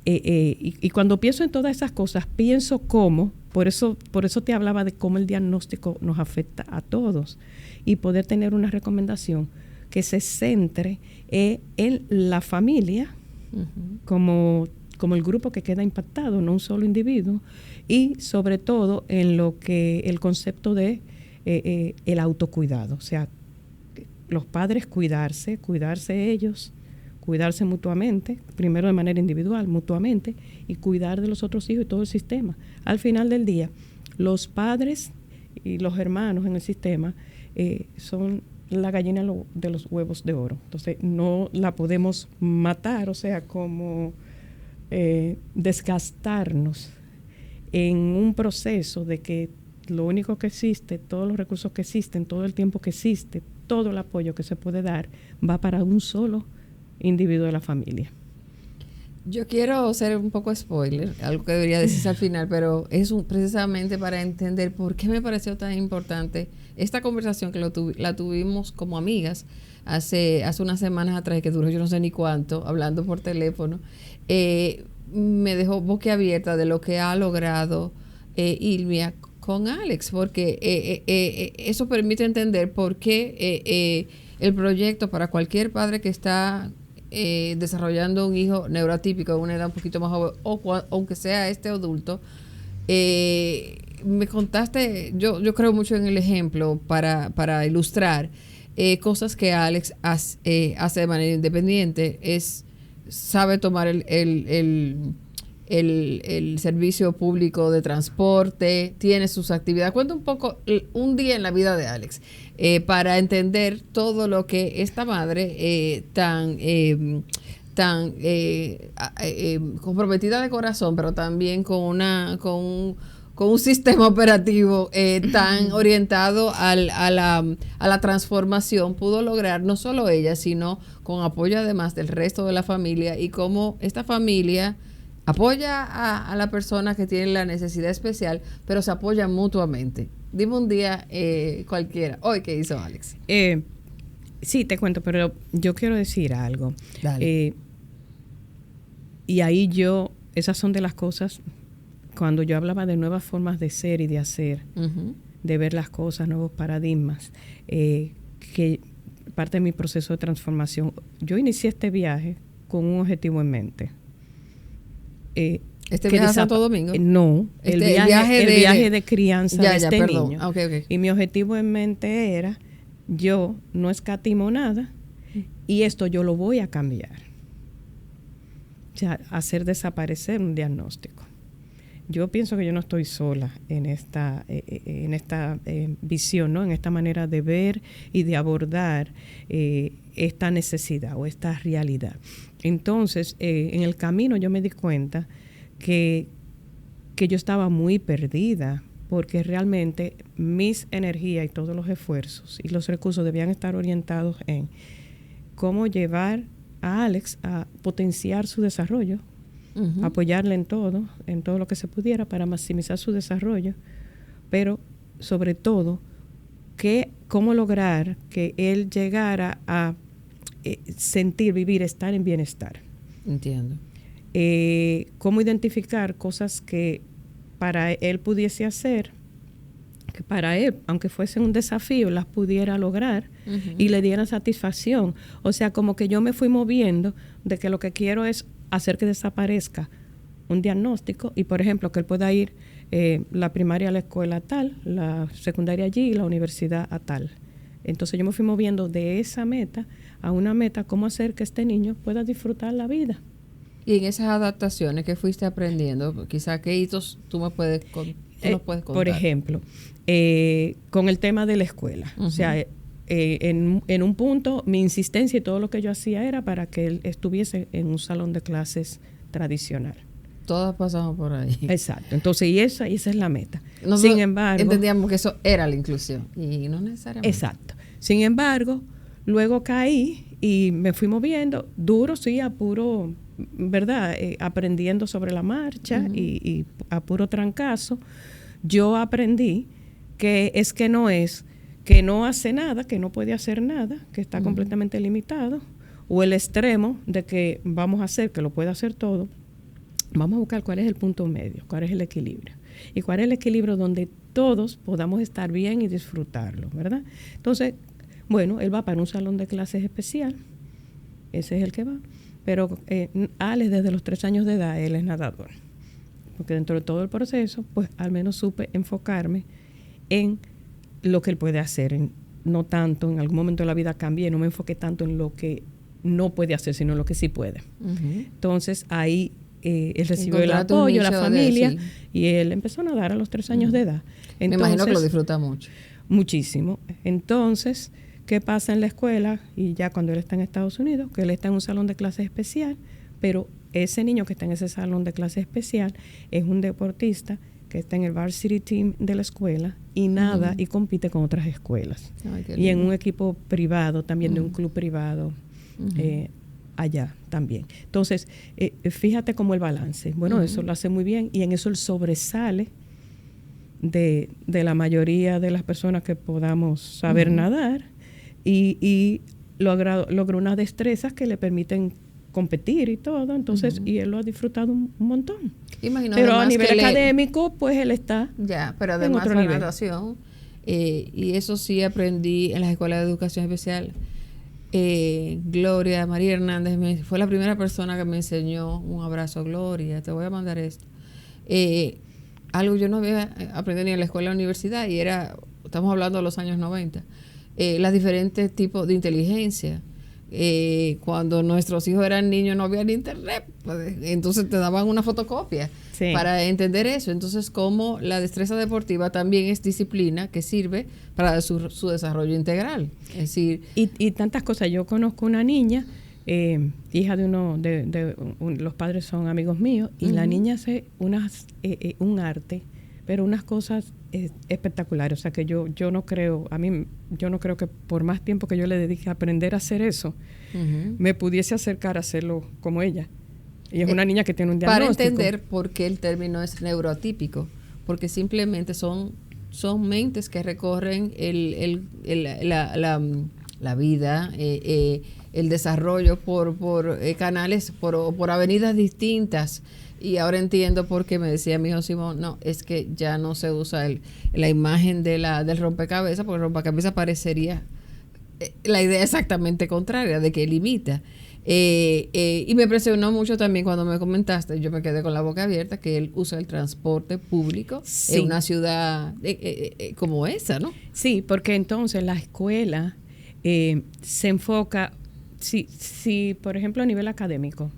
[SPEAKER 2] y cuando pienso en todas esas cosas, pienso cómo, por eso te hablaba de cómo el diagnóstico nos afecta a todos, y poder tener una recomendación que se centre en la familia como el grupo que queda impactado, no un solo individuo, y sobre todo en lo que el concepto de el autocuidado, o sea, los padres cuidarse ellos, cuidarse mutuamente, primero de manera individual, mutuamente, y cuidar de los otros hijos y todo el sistema. Al final del día, los padres y los hermanos en el sistema son la gallina de los huevos de oro. Entonces, no la podemos matar, o sea, como desgastarnos en un proceso de que lo único que existe, todos los recursos que existen, todo el tiempo que existe, todo el apoyo que se puede dar, va para un solo individuo de la familia.
[SPEAKER 1] Yo quiero ser un poco spoiler, algo que debería decirse al final, pero es precisamente para entender por qué me pareció tan importante esta conversación que la tuvimos como amigas hace unas semanas atrás, que duró yo no sé ni cuánto, hablando por teléfono. Me dejó boquiabierta de lo que ha logrado Ilmia con Alex, porque eso permite entender por qué el proyecto para cualquier padre que está desarrollando un hijo neurotípico a una edad un poquito más joven, aunque sea adulto, me contaste, yo creo mucho en el ejemplo para ilustrar cosas que Alex hace de manera independiente. Sabe tomar el servicio público de transporte, tiene sus actividades. Cuenta un poco un día en la vida de Alex, para entender todo lo que esta madre tan comprometida de corazón, pero también con un sistema operativo tan orientado a la transformación, pudo lograr, no solo ella, sino con apoyo además del resto de la familia, y cómo esta familia apoya a la persona que tiene la necesidad especial, pero se apoyan mutuamente. Dime un día cualquiera. Hoy, ¿qué hizo Alex?
[SPEAKER 2] Sí, te cuento, pero yo quiero decir algo.
[SPEAKER 1] Dale.
[SPEAKER 2] Y ahí esas son de las cosas, cuando yo hablaba de nuevas formas de ser y de hacer, de ver las cosas, nuevos paradigmas, que parte de mi proceso de transformación. Yo inicié este viaje con un objetivo en mente.
[SPEAKER 1] ¿Este viaje a Santo Domingo?
[SPEAKER 2] No, el viaje de crianza de este niño.
[SPEAKER 1] Okay.
[SPEAKER 2] Y mi objetivo en mente era, yo no escatimo nada y esto yo lo voy a cambiar. O sea, hacer desaparecer un diagnóstico. Yo pienso que yo no estoy sola en esta visión, ¿no? En esta manera de ver y de abordar esta necesidad o esta realidad. Entonces, en el camino yo me di cuenta que yo estaba muy perdida, porque realmente mis energías y todos los esfuerzos y los recursos debían estar orientados en cómo llevar a Alex a potenciar su desarrollo, apoyarle en todo lo que se pudiera para maximizar su desarrollo, pero sobre todo, cómo lograr que él llegara a sentir, vivir, estar en bienestar.
[SPEAKER 1] Entiendo.
[SPEAKER 2] Cómo identificar cosas que para él pudiese hacer, que para él, aunque fuese un desafío, las pudiera lograr y le dieran satisfacción. O sea, como que yo me fui moviendo de que lo que quiero es hacer que desaparezca un diagnóstico y, por ejemplo, que él pueda ir la primaria a la escuela tal, la secundaria allí y la universidad a tal. Entonces yo me fui moviendo de esa meta a una meta, cómo hacer que este niño pueda disfrutar la vida.
[SPEAKER 1] Y en esas adaptaciones que fuiste aprendiendo, quizá qué hitos tú nos puedes contar.
[SPEAKER 2] Por ejemplo, con el tema de la escuela. O sea, en un punto mi insistencia y todo lo que yo hacía era para que él estuviese en un salón de clases tradicional.
[SPEAKER 1] Todas pasamos por ahí.
[SPEAKER 2] Exacto. Entonces, y esa es la meta.
[SPEAKER 1] Nosotros
[SPEAKER 2] sin embargo,
[SPEAKER 1] entendíamos que eso era la inclusión y no necesariamente.
[SPEAKER 2] Exacto. Sin embargo, luego caí y me fui moviendo duro, sí, a puro, ¿verdad? Aprendiendo sobre la marcha y a puro trancazo. Yo aprendí que no hace nada, que no puede hacer nada, que está completamente limitado, o el extremo de que vamos a hacer, que lo puede hacer todo. Vamos a buscar cuál es el punto medio, cuál es el equilibrio. Y cuál es el equilibrio donde todos podamos estar bien y disfrutarlo, ¿verdad? Entonces, Bueno, él va para un salón de clases especial, ese es el que va, pero Alex desde los 3 años de edad, él es nadador, porque dentro de todo el proceso, pues al menos supe enfocarme en lo que él puede hacer, no tanto, en algún momento de la vida cambié, no me enfoqué tanto en lo que no puede hacer, sino en lo que sí puede. Entonces ahí él recibió el apoyo, la familia, y él empezó a nadar a los 3 años de edad. Entonces,
[SPEAKER 1] me imagino que lo disfruta mucho.
[SPEAKER 2] Muchísimo. Entonces, ¿qué pasa en la escuela? Y ya cuando él está en Estados Unidos, que él está en un salón de clases especial, pero ese niño que está en ese salón de clases especial es un deportista que está en el varsity team de la escuela y nada y compite con otras escuelas. Ay, y en un equipo privado, también de un club privado, allá también. Entonces, fíjate cómo el balance. Bueno, eso lo hace muy bien y en eso él sobresale de la mayoría de las personas que podamos saber nadar y logró unas destrezas que le permiten competir y todo, entonces, y él lo ha disfrutado un montón.
[SPEAKER 1] Imagino,
[SPEAKER 2] pero a nivel académico, pues él está
[SPEAKER 1] ya, pero además de la natación, y eso sí aprendí en las escuelas de educación especial. Gloria María Hernández fue la primera persona que me enseñó. Un abrazo, Gloria, te voy a mandar esto. Algo yo no había aprendido ni en la escuela o universidad, y estamos hablando de los años 90, los diferentes tipos de inteligencia. Cuando nuestros hijos eran niños no había ni internet, pues, entonces te daban una fotocopia para entender eso. Entonces, como la destreza deportiva también es disciplina que sirve para su desarrollo integral. Es decir,
[SPEAKER 2] y tantas cosas. Yo conozco una niña, hija de los padres son amigos míos, y la niña hace un arte, pero unas cosas espectaculares. O sea que yo no creo que por más tiempo que yo le dedique a aprender a hacer eso, me pudiese acercar a hacerlo como ella. Y es una niña que tiene un diagnóstico.
[SPEAKER 1] Para entender por qué el término es neuroatípico, porque simplemente son mentes que recorren la vida, el desarrollo por canales, por avenidas distintas. Y ahora entiendo por qué me decía mi hijo Simón, no, es que ya no se usa la imagen del rompecabezas, porque el rompecabezas parecería la idea exactamente contraria, de que limita. Y me impresionó mucho también cuando me comentaste, yo me quedé con la boca abierta, que él usa el transporte público en una ciudad como esa, ¿no?
[SPEAKER 2] Sí, porque entonces la escuela se enfoca, si por ejemplo a nivel académico,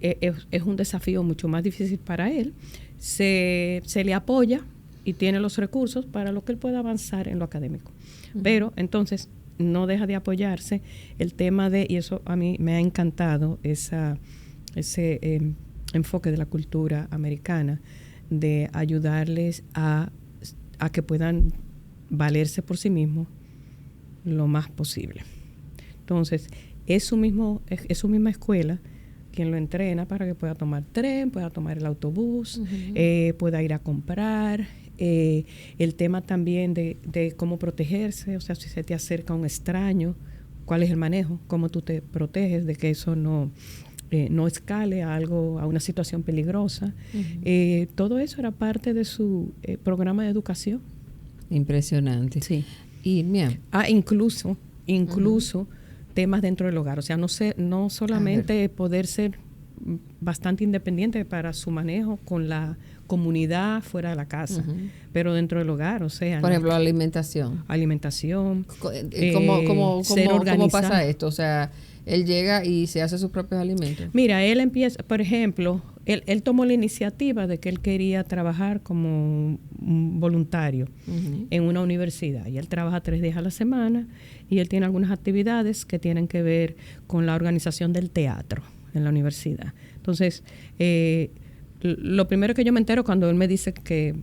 [SPEAKER 2] es un desafío mucho más difícil para él, se le apoya y tiene los recursos para lo que él pueda avanzar en lo académico. Pero entonces no deja de apoyarse el tema y eso a mí me ha encantado, ese enfoque de la cultura americana, de ayudarles a que puedan valerse por sí mismos lo más posible. Entonces, es su misma escuela quien lo entrena para que pueda tomar tren, pueda tomar el autobús, pueda ir a comprar. El tema también de cómo protegerse, o sea, si se te acerca un extraño, cuál es el manejo, cómo tú te proteges de que eso no escale a una situación peligrosa. Todo eso era parte de su programa de educación.
[SPEAKER 1] Impresionante.
[SPEAKER 2] Sí.
[SPEAKER 1] Y mira,
[SPEAKER 2] incluso temas dentro del hogar, o sea, no solamente poder ser bastante independiente para su manejo con la comunidad fuera de la casa, pero dentro del hogar, o sea,
[SPEAKER 1] por ejemplo, alimentación. ¿Cómo pasa esto? O sea, él llega y se hace sus propios alimentos.
[SPEAKER 2] Mira, él empieza, por ejemplo, él tomó la iniciativa de que él quería trabajar como un voluntario en una universidad, y él trabaja 3 días a la semana, y él tiene algunas actividades que tienen que ver con la organización del teatro en la universidad. Entonces, lo primero que yo me entero cuando él me dice que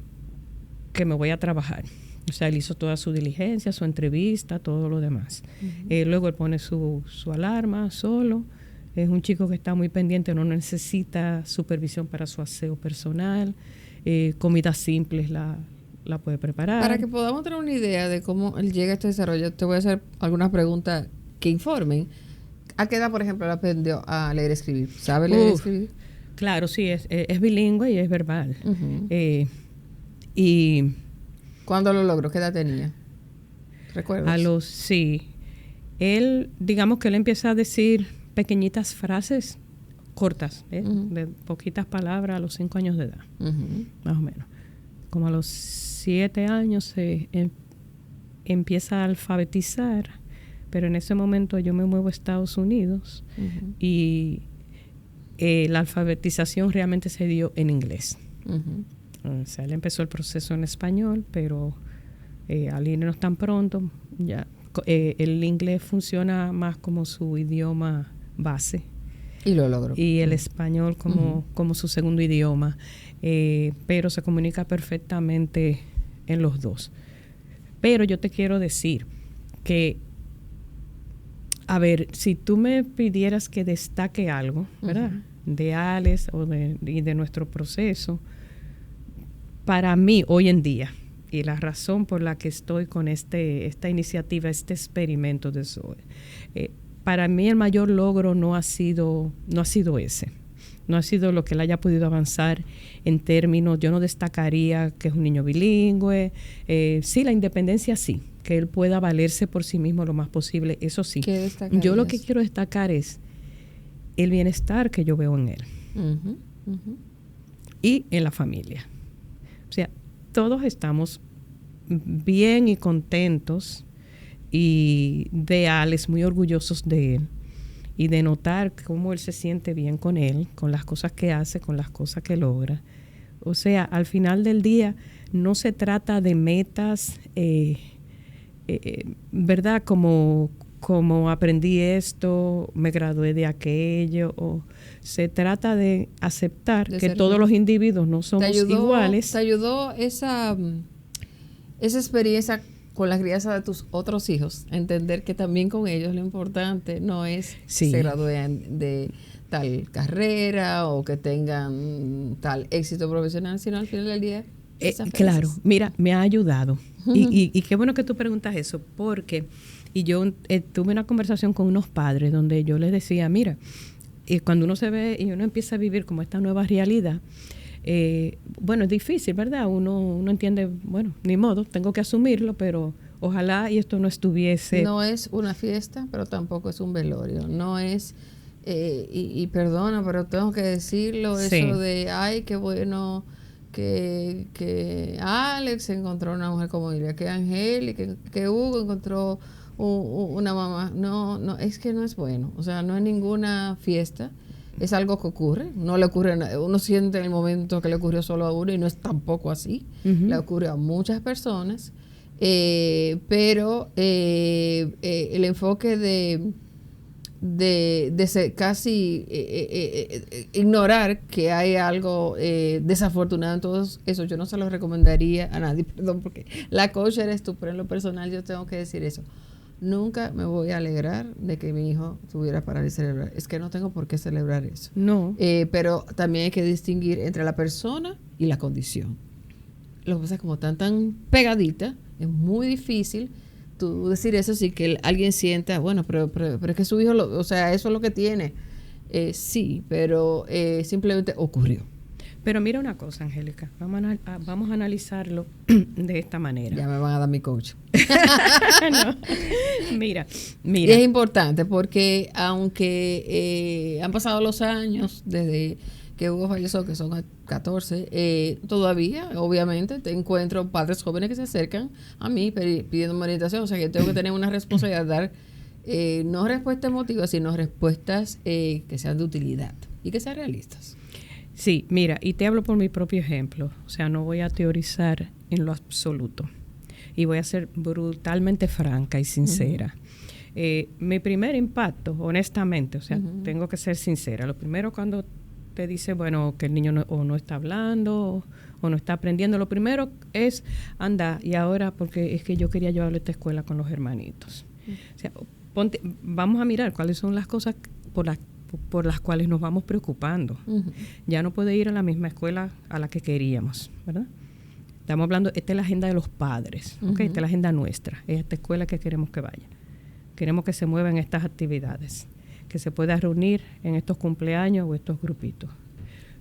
[SPEAKER 2] me voy a trabajar. O sea, él hizo toda su diligencia, su entrevista, todo lo demás. Luego él pone su alarma solo. Es un chico que está muy pendiente, no necesita supervisión para su aseo personal. Comidas simples la puede preparar.
[SPEAKER 1] Para que podamos tener una idea de cómo él llega a este desarrollo, te voy a hacer algunas preguntas que informen. ¿A qué edad, por ejemplo, él aprendió a leer y escribir? ¿Sabe leer y escribir?
[SPEAKER 2] Claro, sí, es bilingüe y es verbal.
[SPEAKER 1] ¿Y cuándo lo logró? ¿Qué edad tenía? ¿Recuerdas?
[SPEAKER 2] Sí. Él, digamos que él empieza a decir pequeñitas frases cortas, de poquitas palabras a los 5 años de edad, más o menos. Como a los 7 años se empieza a alfabetizar, pero en ese momento yo me muevo a Estados Unidos y la alfabetización realmente se dio en inglés. O sea, él empezó el proceso en español, pero al irnos tan pronto, ya el inglés funciona más como su idioma base.
[SPEAKER 1] Y lo logró.
[SPEAKER 2] Y el español como su segundo idioma, pero se comunica perfectamente en los dos. Pero yo te quiero decir que, a ver, si tú me pidieras que destaque algo, ¿verdad? De Alex y de nuestro proceso, para mí hoy en día, y la razón por la que estoy con esta iniciativa, este experimento de Zoe, para mí el mayor logro no ha sido ese. No ha sido lo que él haya podido avanzar en términos, yo no destacaría que es un niño bilingüe, sí, la independencia sí, que él pueda valerse por sí mismo lo más posible, eso sí.
[SPEAKER 1] ¿Qué destacarías?
[SPEAKER 2] Yo lo que quiero destacar es el bienestar que yo veo en él y en la familia. O sea, todos estamos bien y contentos y de Alex, muy orgullosos de él y de notar cómo él se siente bien con él, con las cosas que hace, con las cosas que logra. O sea, al final del día no se trata de metas, ¿verdad? Como aprendí esto, me gradué de aquello, o se trata de aceptar que todos los individuos no somos iguales.
[SPEAKER 1] ¿Te ayudó esa experiencia con la crianza de tus otros hijos? Entender que también con ellos lo importante no es que se gradúen de tal carrera o que tengan tal éxito profesional, sino al final del día.
[SPEAKER 2] Claro, mira, me ha ayudado. Y qué bueno que tú preguntas eso, porque yo tuve una conversación con unos padres donde yo les decía, mira, cuando uno se ve y uno empieza a vivir como esta nueva realidad, bueno, es difícil, ¿verdad? Uno entiende, bueno, ni modo, tengo que asumirlo, pero ojalá y esto no estuviese...
[SPEAKER 1] No es una fiesta, pero tampoco es un velorio. No es, y perdona, pero tengo que decirlo,
[SPEAKER 2] Sí.
[SPEAKER 1] eso de, ay, qué bueno que Alex encontró una mujer como ella, que Angélica, que Hugo encontró una mamá. No, es que no es bueno. O sea, no es ninguna fiesta. Es algo que ocurre, no le ocurre, uno siente en el momento que le ocurrió solo a uno y no es tampoco así, le ocurre a muchas personas, pero el enfoque de ser casi ignorar que hay algo desafortunado en todo eso, yo no se lo recomendaría a nadie, perdón, porque la coach eres tú, pero en lo personal yo tengo que decir eso. Nunca me voy a alegrar de que mi hijo tuviera parálisis cerebral. Es que no tengo por qué celebrar eso.
[SPEAKER 2] No.
[SPEAKER 1] Pero también hay que distinguir entre la persona y la condición. Lo que pasa es que como tan pegadita, es muy difícil tú decir eso sin que alguien sienta, bueno, pero es que su hijo, o sea, eso es lo que tiene. Sí, pero simplemente ocurrió.
[SPEAKER 2] Pero mira una cosa, Angélica, vamos a analizarlo de esta manera.
[SPEAKER 1] Ya me van a dar mi coach.
[SPEAKER 2] No. Mira.
[SPEAKER 1] Y es importante porque aunque han pasado los años desde que Hugo falleció, que son 14, todavía, obviamente, te encuentro padres jóvenes que se acercan a mí pidiendo orientación. O sea, que tengo que tener una responsabilidad de dar no respuestas emotivas, sino respuestas que sean de utilidad y que sean realistas.
[SPEAKER 2] Sí, mira, y te hablo por mi propio ejemplo. O sea, no voy a teorizar en lo absoluto. Y voy a ser brutalmente franca y sincera. Mi primer impacto, honestamente, o sea, tengo que ser sincera. Lo primero cuando te dice, bueno, que el niño no está hablando o no está aprendiendo, lo primero es, anda, y ahora, porque es que yo quería llevarlo a esta escuela con los hermanitos. O sea, vamos a mirar cuáles son las cosas por las cuales nos vamos preocupando. Ya no puede ir a la misma escuela a la que queríamos, ¿verdad? Estamos hablando, esta es la agenda de los padres, ¿okay? Esta es la agenda nuestra, es esta escuela que queremos que vaya. Queremos que se mueva en estas actividades, que se pueda reunir en estos cumpleaños o estos grupitos.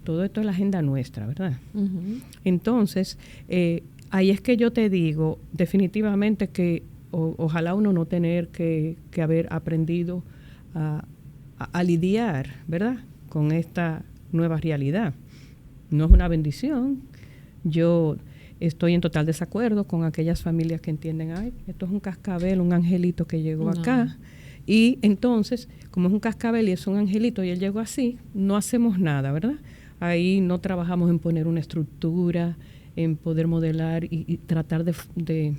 [SPEAKER 2] Todo esto es la agenda nuestra, ¿verdad? Entonces, ahí es que yo te digo definitivamente que, ojalá uno no tener que haber aprendido a lidiar, ¿verdad?, con esta nueva realidad. No es una bendición. Yo estoy en total desacuerdo con aquellas familias que entienden, ay, esto es un cascabel, un angelito que llegó acá. Y entonces, como es un cascabel y es un angelito y él llegó así, no hacemos nada, ¿verdad? Ahí no trabajamos en poner una estructura, en poder modelar y tratar de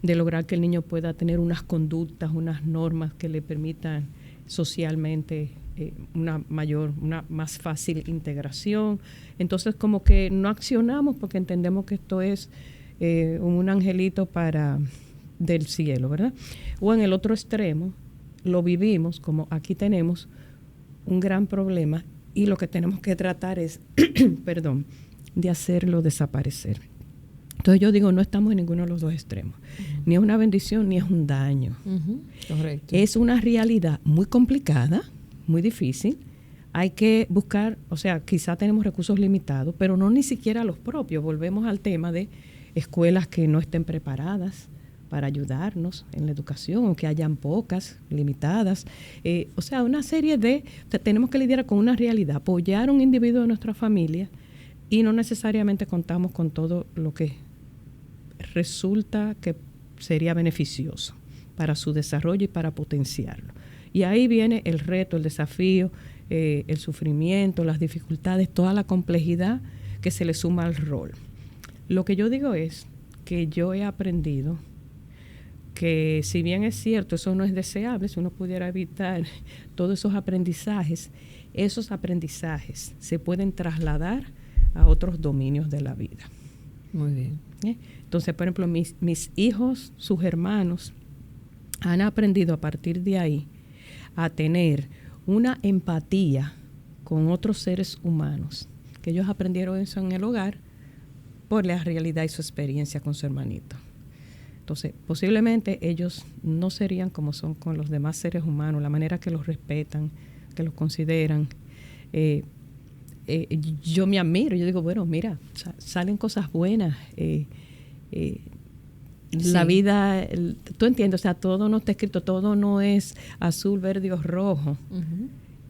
[SPEAKER 2] lograr que el niño pueda tener unas conductas, unas normas que le permitan socialmente una más fácil integración. Entonces, como que no accionamos porque entendemos que esto es un angelito del cielo, ¿verdad? O en el otro extremo, lo vivimos como aquí tenemos un gran problema y lo que tenemos que tratar es, perdón, de hacerlo desaparecer. Entonces yo digo, no estamos en ninguno de los dos extremos. Ni es una bendición, ni es un daño.
[SPEAKER 1] Correcto.
[SPEAKER 2] Es una realidad muy complicada, muy difícil. Hay que buscar, o sea, quizá tenemos recursos limitados, pero no ni siquiera los propios. Volvemos al tema de escuelas que no estén preparadas para ayudarnos en la educación, o que hayan pocas, limitadas. O sea, una serie tenemos que lidiar con una realidad, apoyar a un individuo de nuestra familia y no necesariamente contamos con todo lo que resulta que sería beneficioso para su desarrollo y para potenciarlo. Y ahí viene el reto, el desafío, el sufrimiento, las dificultades, toda la complejidad que se le suma al rol. Lo que yo digo es que yo he aprendido que, si bien es cierto, eso no es deseable, si uno pudiera evitar todos esos aprendizajes se pueden trasladar a otros dominios de la vida.
[SPEAKER 1] Muy bien.
[SPEAKER 2] Entonces, por ejemplo, mis hijos, sus hermanos, han aprendido a partir de ahí a tener una empatía con otros seres humanos, que ellos aprendieron eso en el hogar por la realidad y su experiencia con su hermanito. Entonces, posiblemente ellos no serían como son con los demás seres humanos, la manera que los respetan, que los consideran. Yo me admiro, yo digo, bueno, mira, salen cosas buenas. La vida, tú entiendes, o sea, todo no está escrito, todo no es azul, verde o rojo.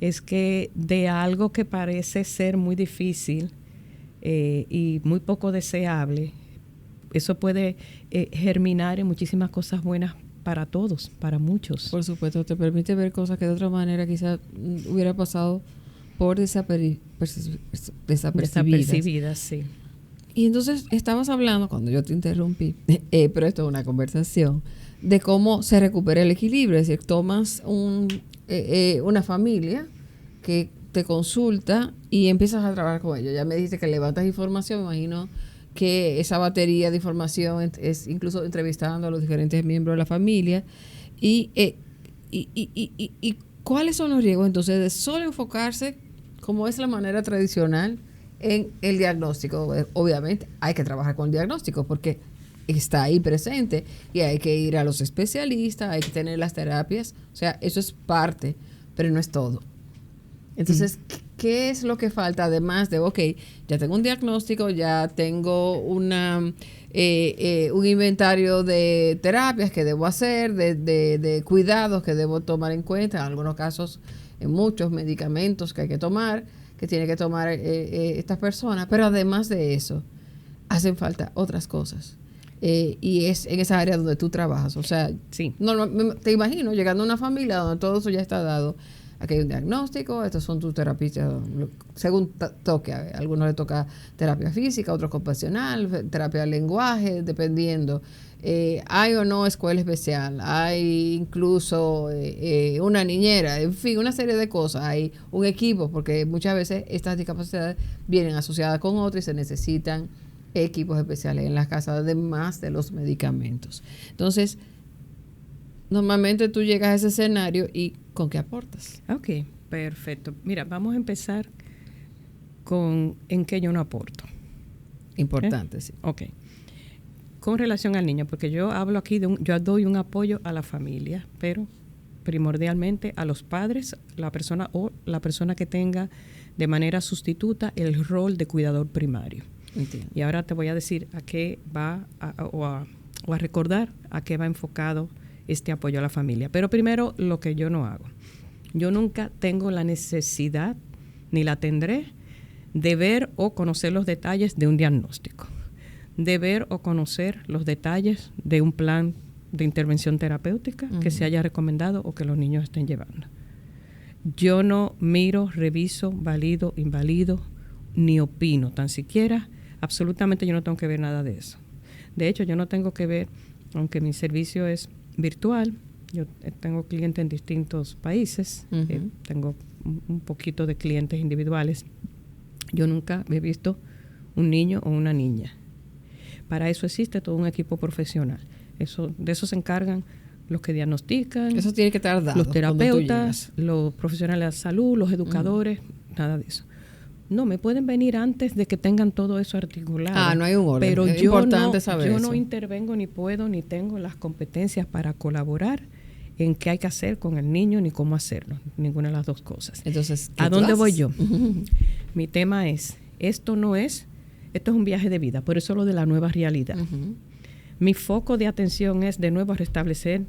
[SPEAKER 2] Es que de algo que parece ser muy difícil y muy poco deseable, eso puede germinar en muchísimas cosas buenas para todos, para muchos.
[SPEAKER 1] Por supuesto, te permite ver cosas que de otra manera quizás hubiera pasado por desapercibidas.
[SPEAKER 2] Sí.
[SPEAKER 1] Y entonces estabas hablando, cuando yo te interrumpí, pero esto es una conversación, de cómo se recupera el equilibrio. Es decir, tomas una familia que te consulta y empiezas a trabajar con ellos. Ya me dijiste que levantas información, me imagino que esa batería de información es incluso entrevistando a los diferentes miembros de la familia. Y ¿cuáles son los riesgos entonces de solo enfocarse, como es la manera tradicional, en el diagnóstico? Obviamente hay que trabajar con el diagnóstico porque está ahí presente y hay que ir a los especialistas, hay que tener las terapias, o sea, eso es parte, pero no es todo. Entonces, ¿qué es lo que falta además de, ok, ya tengo un diagnóstico, ya tengo un inventario de terapias que debo hacer, de cuidados que debo tomar en cuenta, en algunos casos, en muchos medicamentos que hay que tomar, que tiene que tomar estas personas, pero además de eso, hacen falta otras cosas. Y es en esa área donde tú trabajas. O sea,
[SPEAKER 2] sí.
[SPEAKER 1] Te imagino llegando a una familia donde todo eso ya está dado. Aquí hay un diagnóstico, estos son tus terapistas, según toque. A algunos le toca terapia física, otros ocupacional, terapia de lenguaje, dependiendo. Hay o no escuela especial, hay incluso una niñera, en fin, una serie de cosas. Hay un equipo, porque muchas veces estas discapacidades vienen asociadas con otras y se necesitan equipos especiales en las casas, además de los medicamentos. Entonces, normalmente tú llegas a ese escenario y ¿con qué aportas?
[SPEAKER 2] Ok, perfecto. Mira, vamos a empezar con en qué yo no aporto.
[SPEAKER 1] Importante, sí.
[SPEAKER 2] Ok. Con relación al niño, porque yo hablo aquí yo doy un apoyo a la familia, pero primordialmente a los padres, la persona que tenga de manera sustituta el rol de cuidador primario.
[SPEAKER 1] Entiendo.
[SPEAKER 2] Y ahora te voy a decir a qué va o a recordar a qué va enfocado este apoyo a la familia. Pero primero, lo que yo no hago. Yo nunca tengo la necesidad, ni la tendré, de ver o conocer los detalles de un diagnóstico, de ver o conocer los detalles de un plan de intervención terapéutica que se haya recomendado o que los niños estén llevando. Yo no miro, reviso, valido, invalido, ni opino, tan siquiera, absolutamente yo no tengo que ver nada de eso. De hecho, yo no tengo que ver, aunque mi servicio es virtual, yo tengo clientes en distintos países, tengo un poquito de clientes individuales. Yo nunca he visto un niño o una niña. Para eso existe todo un equipo profesional. De eso se encargan los que diagnostican,
[SPEAKER 1] eso tiene que estar dado,
[SPEAKER 2] los terapeutas, los profesionales de la salud, los educadores, nada de eso. No, me pueden venir antes de que tengan todo eso articulado.
[SPEAKER 1] No hay un orden.
[SPEAKER 2] Pero
[SPEAKER 1] es
[SPEAKER 2] yo
[SPEAKER 1] importante saber
[SPEAKER 2] yo
[SPEAKER 1] eso.
[SPEAKER 2] no intervengo, ni puedo, ni tengo las competencias para colaborar en qué hay que hacer con el niño, ni cómo hacerlo. Ninguna de las dos cosas.
[SPEAKER 1] Entonces,
[SPEAKER 2] ¿a dónde voy yo? Mi tema es, esto es un viaje de vida, por eso lo de la nueva realidad. Mi foco de atención es de nuevo a restablecer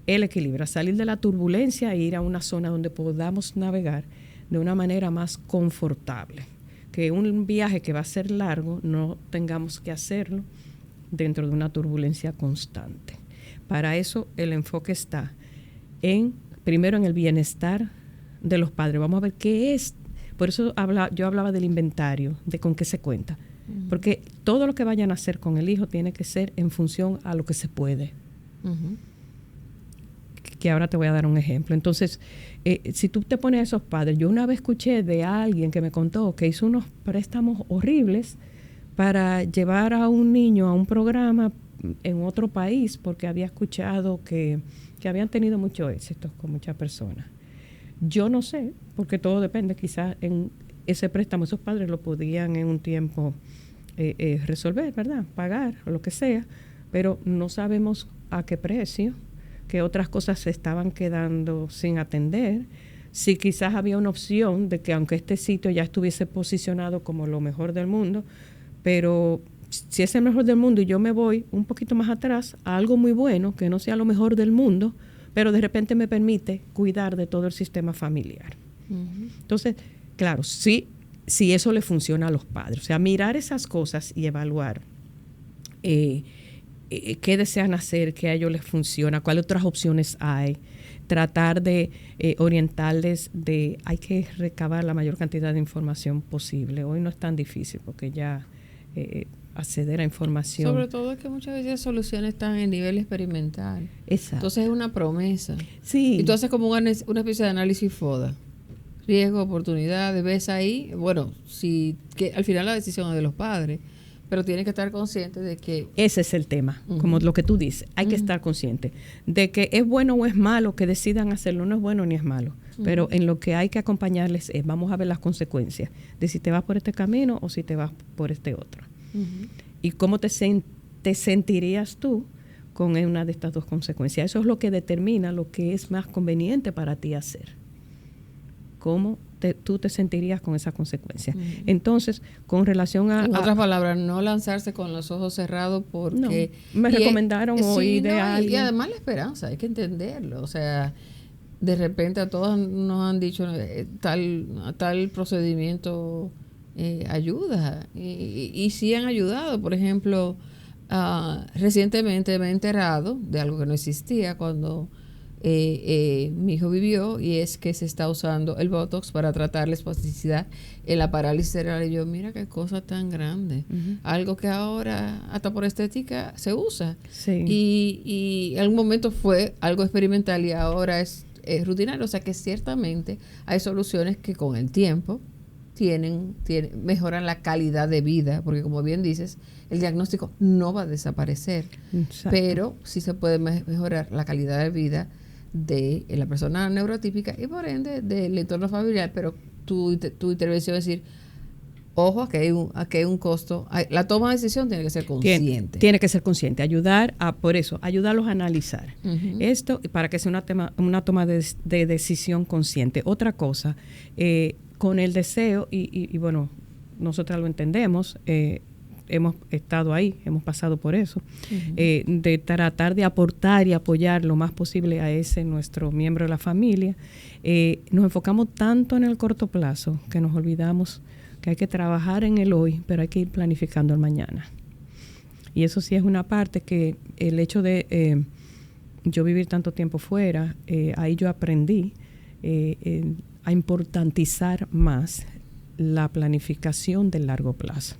[SPEAKER 2] el equilibrio, a salir de la turbulencia e ir a una zona donde podamos navegar de una manera más confortable. Que un viaje que va a ser largo no tengamos que hacerlo dentro de una turbulencia constante. Para eso el enfoque está primero en el bienestar de los padres. Vamos a ver qué es. Por eso yo hablaba del inventario, de con qué se cuenta. Porque todo lo que vayan a hacer con el hijo tiene que ser en función a lo que se puede. Que ahora te voy a dar un ejemplo. Entonces, si tú te pones a esos padres, yo una vez escuché de alguien que me contó que hizo unos préstamos horribles para llevar a un niño a un programa en otro país porque había escuchado que habían tenido mucho éxito con muchas personas. Yo no sé, porque todo depende, quizás en ese préstamo esos padres lo podían en un tiempo resolver, ¿verdad? Pagar o lo que sea, pero no sabemos a qué precio, que otras cosas se estaban quedando sin atender, si quizás había una opción de que aunque este sitio ya estuviese posicionado como lo mejor del mundo, pero si es el mejor del mundo y yo me voy un poquito más atrás a algo muy bueno, que no sea lo mejor del mundo, pero de repente me permite cuidar de todo el sistema familiar. Entonces, claro, si eso le funciona a los padres, o sea, mirar esas cosas y evaluar qué desean hacer, qué a ellos les funciona, cuáles otras opciones hay, tratar de orientarles hay que recabar la mayor cantidad de información posible. Hoy no es tan difícil porque ya acceder a información.
[SPEAKER 1] Sobre todo es que muchas veces las soluciones están en nivel experimental.
[SPEAKER 2] Exacto.
[SPEAKER 1] Entonces es una promesa.
[SPEAKER 2] Sí.
[SPEAKER 1] Y tú haces como una especie de análisis FODA. Riesgo, oportunidades, ves ahí, bueno, que al final la decisión es de los padres, pero tienen que estar conscientes de que...
[SPEAKER 2] Ese es el tema, como lo que tú dices, hay que estar consciente de que es bueno o es malo que decidan hacerlo, no es bueno ni es malo, pero en lo que hay que acompañarles vamos a ver las consecuencias de si te vas por este camino o si te vas por este otro. Y cómo te sentirías tú con una de estas dos consecuencias. Eso es lo que determina lo que es más conveniente para ti hacer. Cómo tú te sentirías con esa consecuencia. Entonces, con relación a...
[SPEAKER 1] En otras palabras, no lanzarse con los ojos cerrados porque...
[SPEAKER 2] No, me recomendaron hoy de alguien.
[SPEAKER 1] Y además la esperanza, hay que entenderlo. O sea, de repente a todos nos han dicho tal procedimiento ayuda. Y sí han ayudado. Por ejemplo, recientemente me he enterado de algo que no existía cuando... mi hijo vivió, y es que se está usando el Botox para tratar la espasticidad en la parálisis cerebral. Y yo, mira qué cosa tan grande. Algo que ahora, hasta por estética, se usa.
[SPEAKER 2] Sí.
[SPEAKER 1] Y en algún momento fue algo experimental y ahora es rutinario. O sea que ciertamente hay soluciones que con el tiempo mejoran la calidad de vida, porque como bien dices, el diagnóstico no va a desaparecer. Exacto. Pero sí se puede mejorar la calidad de vida de la persona neurotípica y por ende del entorno familiar. Pero tu intervención es decir, ojo, aquí hay un costo. La toma de decisión tiene que ser consciente.
[SPEAKER 2] Tiene que ser consciente, ayudarlos a analizar esto para que sea una toma de decisión consciente. Otra cosa, con el deseo, y bueno, nosotras lo entendemos, hemos estado ahí, hemos pasado por eso, de tratar de aportar y apoyar lo más posible a ese nuestro miembro de la familia. Nos enfocamos tanto en el corto plazo que nos olvidamos que hay que trabajar en el hoy, pero hay que ir planificando el mañana. Y eso sí es una parte que el hecho de yo vivir tanto tiempo fuera, ahí yo aprendí a importantizar más la planificación del largo plazo.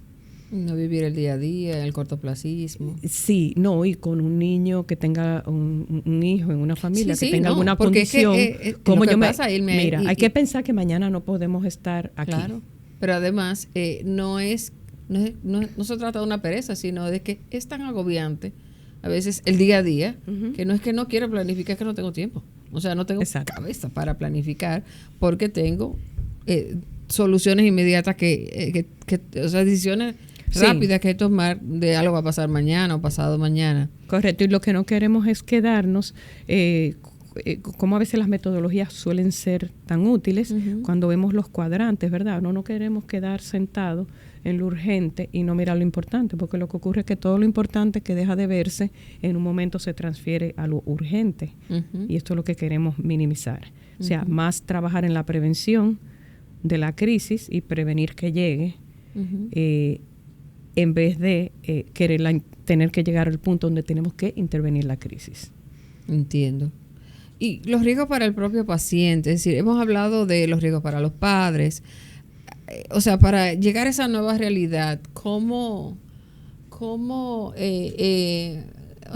[SPEAKER 1] No vivir el día a día, el cortoplacismo.
[SPEAKER 2] Sí, no, y con un niño que tenga un hijo en una familia, que tenga alguna condición.
[SPEAKER 1] Como yo mira,
[SPEAKER 2] hay que pensar que mañana no podemos estar aquí.
[SPEAKER 1] Claro, pero además no se trata de una pereza, sino de que es tan agobiante a veces el día a día, que no es que no quiero planificar, es que no tengo tiempo. O sea, no tengo cabeza para planificar porque tengo soluciones inmediatas o sea, decisiones rápidas que hay que tomar de algo va a pasar mañana o pasado mañana.
[SPEAKER 2] Correcto, y lo que no queremos es quedarnos, como a veces las metodologías suelen ser tan útiles cuando vemos los cuadrantes, ¿verdad? No queremos quedar sentados en lo urgente y no mirar lo importante, porque lo que ocurre es que todo lo importante que deja de verse en un momento se transfiere a lo urgente, y esto es lo que queremos minimizar. O sea, más trabajar en la prevención de la crisis y prevenir que llegue, en vez de tener que llegar al punto donde tenemos que intervenir la crisis.
[SPEAKER 1] Entiendo. Y los riesgos para el propio paciente, es decir, hemos hablado de los riesgos para los padres. O sea, para llegar a esa nueva realidad, ¿cómo o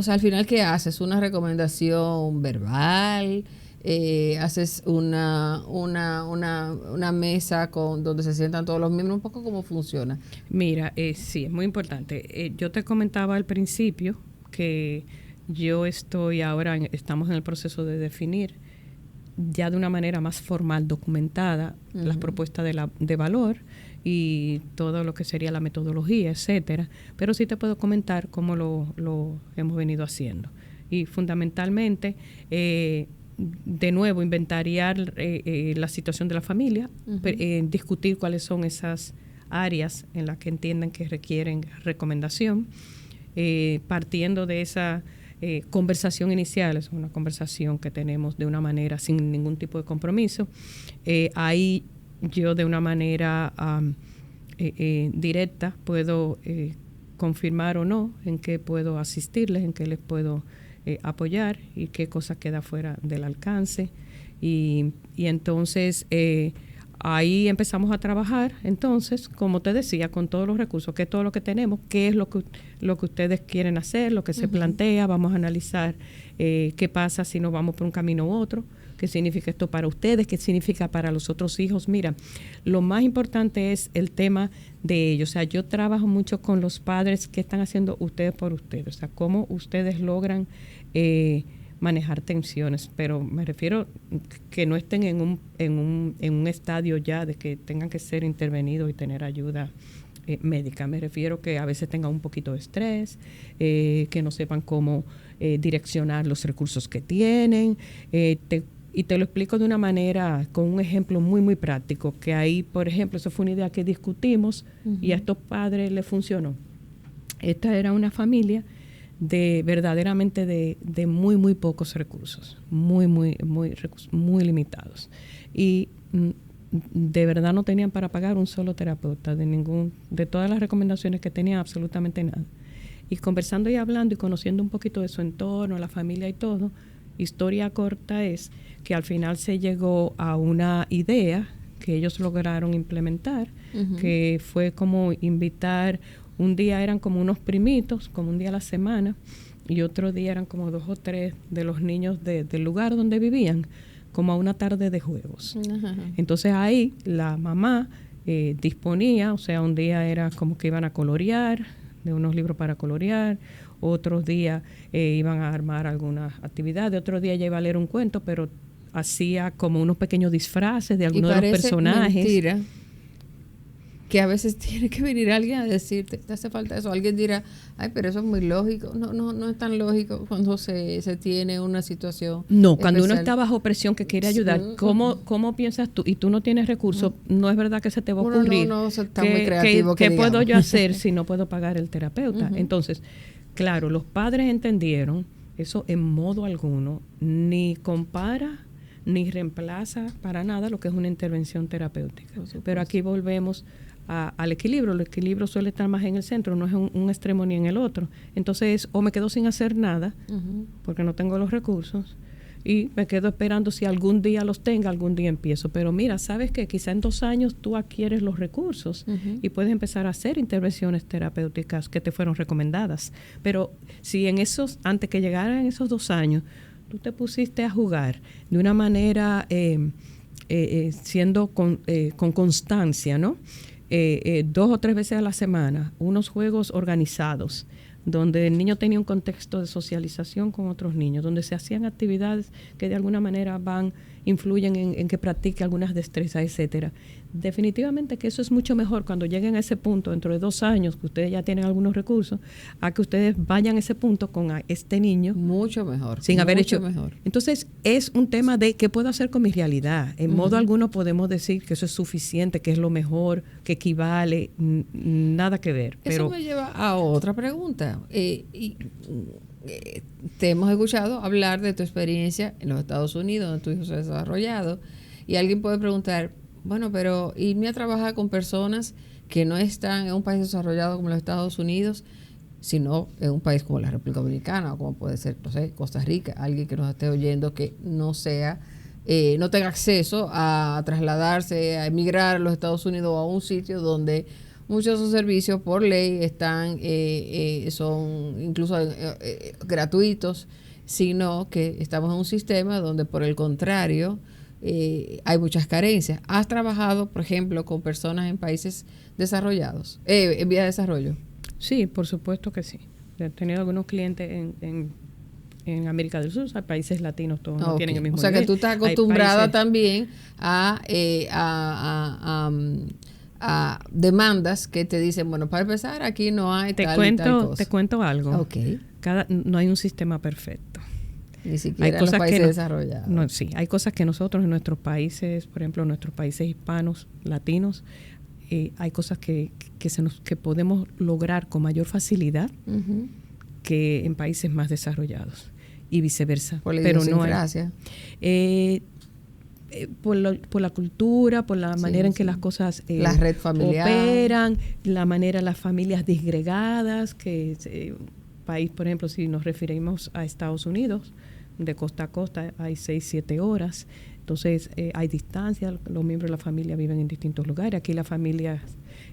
[SPEAKER 1] sea, al final, ¿qué haces? ¿Una recomendación verbal? ¿Haces una mesa donde se sientan todos los miembros? ¿Un poco cómo funciona?
[SPEAKER 2] Mira, sí, es muy importante. Yo te comentaba al principio que estamos en el proceso de definir ya de una manera más formal, documentada, las propuestas de valor y todo lo que sería la metodología, etcétera. Pero sí te puedo comentar cómo lo hemos venido haciendo. Y fundamentalmente, de nuevo, inventariar la situación de la familia, discutir cuáles son esas áreas en las que entiendan que requieren recomendación, partiendo de esa conversación inicial, es una conversación que tenemos de una manera sin ningún tipo de compromiso. Ahí yo de una manera directa puedo confirmar o no en qué puedo asistirles, en qué les puedo apoyar y qué cosa queda fuera del alcance. Y entonces ahí empezamos a trabajar, entonces, como te decía, con todos los recursos, que es todo lo que tenemos, qué es lo que ustedes quieren hacer, lo que se plantea, vamos a analizar qué pasa si nos vamos por un camino u otro, qué significa esto para ustedes, qué significa para los otros hijos. Mira, lo más importante es el tema de ellos. O sea, yo trabajo mucho con los padres, qué están haciendo ustedes por ustedes, o sea, cómo ustedes logran manejar tensiones, pero me refiero que no estén en un estadio ya de que tengan que ser intervenidos y tener ayuda médica. Me refiero que a veces tengan un poquito de estrés, que no sepan cómo direccionar los recursos que tienen, y te lo explico de una manera, con un ejemplo muy, muy práctico, que ahí, por ejemplo, eso fue una idea que discutimos y a estos padres les funcionó. Esta era una familia verdaderamente de muy, muy pocos recursos, muy limitados. Y de verdad no tenían para pagar un solo terapeuta, de todas las recomendaciones que tenían, absolutamente nada. Y conversando y hablando y conociendo un poquito de su entorno, la familia y todo, historia corta es que al final se llegó a una idea que ellos lograron implementar, que fue como invitar. Un día eran como unos primitos, como un día a la semana, y otro día eran como 2 o 3 de los niños del lugar donde vivían, como a una tarde de juegos. Entonces ahí la mamá disponía, o sea, un día era como que iban a colorear, de unos libros para colorear, otros días iban a armar alguna actividad, de otro día ella iba a leer un cuento, pero hacía como unos pequeños disfraces de algunos de los personajes.
[SPEAKER 1] Mentira que a veces tiene que venir alguien a decirte, te hace falta eso. Alguien dirá, ay, pero eso es muy lógico. No es tan lógico cuando se tiene una situación
[SPEAKER 2] No, cuando
[SPEAKER 1] especial.
[SPEAKER 2] uno está bajo presión que quiere ayudar, ¿cómo piensas tú? Y tú no tienes recursos, no es verdad que se te va a ocurrir.
[SPEAKER 1] No está muy creativo.
[SPEAKER 2] ¿Qué puedo yo hacer si no puedo pagar el terapeuta? Entonces, claro, los padres entendieron eso en modo alguno, ni compara ni reemplaza para nada lo que es una intervención terapéutica. Pero aquí volvemos al equilibrio. El equilibrio suele estar más en el centro, no es un extremo ni en el otro. Entonces, o me quedo sin hacer nada, porque no tengo los recursos, y me quedo esperando si algún día los tenga, algún día empiezo. Pero mira, sabes que quizá en 2 años tú adquieres los recursos y puedes empezar a hacer intervenciones terapéuticas que te fueron recomendadas. Pero si antes que llegaran esos 2 años, tú te pusiste a jugar de una manera siendo con constancia, ¿no? 2 o 3 veces a la semana, unos juegos organizados, donde el niño tenía un contexto de socialización con otros niños, donde se hacían actividades que de alguna manera influyen en que practique algunas destrezas, etcétera. Definitivamente que eso es mucho mejor cuando lleguen a ese punto, dentro de 2 años, que ustedes ya tienen algunos recursos, a que ustedes vayan a ese punto con este niño.
[SPEAKER 1] Mucho mejor.
[SPEAKER 2] Sin haber hecho.
[SPEAKER 1] Mejor.
[SPEAKER 2] Entonces, es un tema de qué puedo hacer con mi realidad. En modo alguno podemos decir que eso es suficiente, que es lo mejor, que equivale, nada que ver.
[SPEAKER 1] Eso me lleva a otra pregunta. Te hemos escuchado hablar de tu experiencia en los Estados Unidos, donde tu hijo se ha desarrollado, y alguien puede preguntar, bueno, pero irme a trabajar con personas que no están en un país desarrollado como los Estados Unidos, sino en un país como la República Dominicana, o como puede ser, no sé, Costa Rica, alguien que nos esté oyendo que no tenga acceso a trasladarse, a emigrar a los Estados Unidos o a un sitio donde muchos de sus servicios por ley son incluso gratuitos, sino que estamos en un sistema donde por el contrario hay muchas carencias. ¿Has trabajado, por ejemplo, con personas en países desarrollados, en vías de desarrollo?
[SPEAKER 2] Sí, por supuesto que sí. He tenido algunos clientes en América del Sur, o sea, países latinos, todos no tienen el mismo nivel.
[SPEAKER 1] O sea, que tú estás acostumbrada también a demandas que te dicen, bueno, para empezar, aquí no hay tal cosa.
[SPEAKER 2] Te cuento algo.
[SPEAKER 1] Okay.
[SPEAKER 2] No hay un sistema perfecto.
[SPEAKER 1] Ni siquiera en los países desarrollados.
[SPEAKER 2] No, sí, hay cosas que nosotros en nuestros países, por ejemplo, en nuestros países hispanos, latinos, hay cosas que podemos lograr con mayor facilidad que en países más desarrollados y viceversa.
[SPEAKER 1] Por la idiosincrasia.
[SPEAKER 2] Por la cultura, por la manera en que las cosas
[SPEAKER 1] la red familiar
[SPEAKER 2] operan, la manera las familias disgregadas, país, por ejemplo, si nos referimos a Estados Unidos, de costa a costa hay 6-7 horas, entonces hay distancia, los miembros de la familia viven en distintos lugares, aquí las familias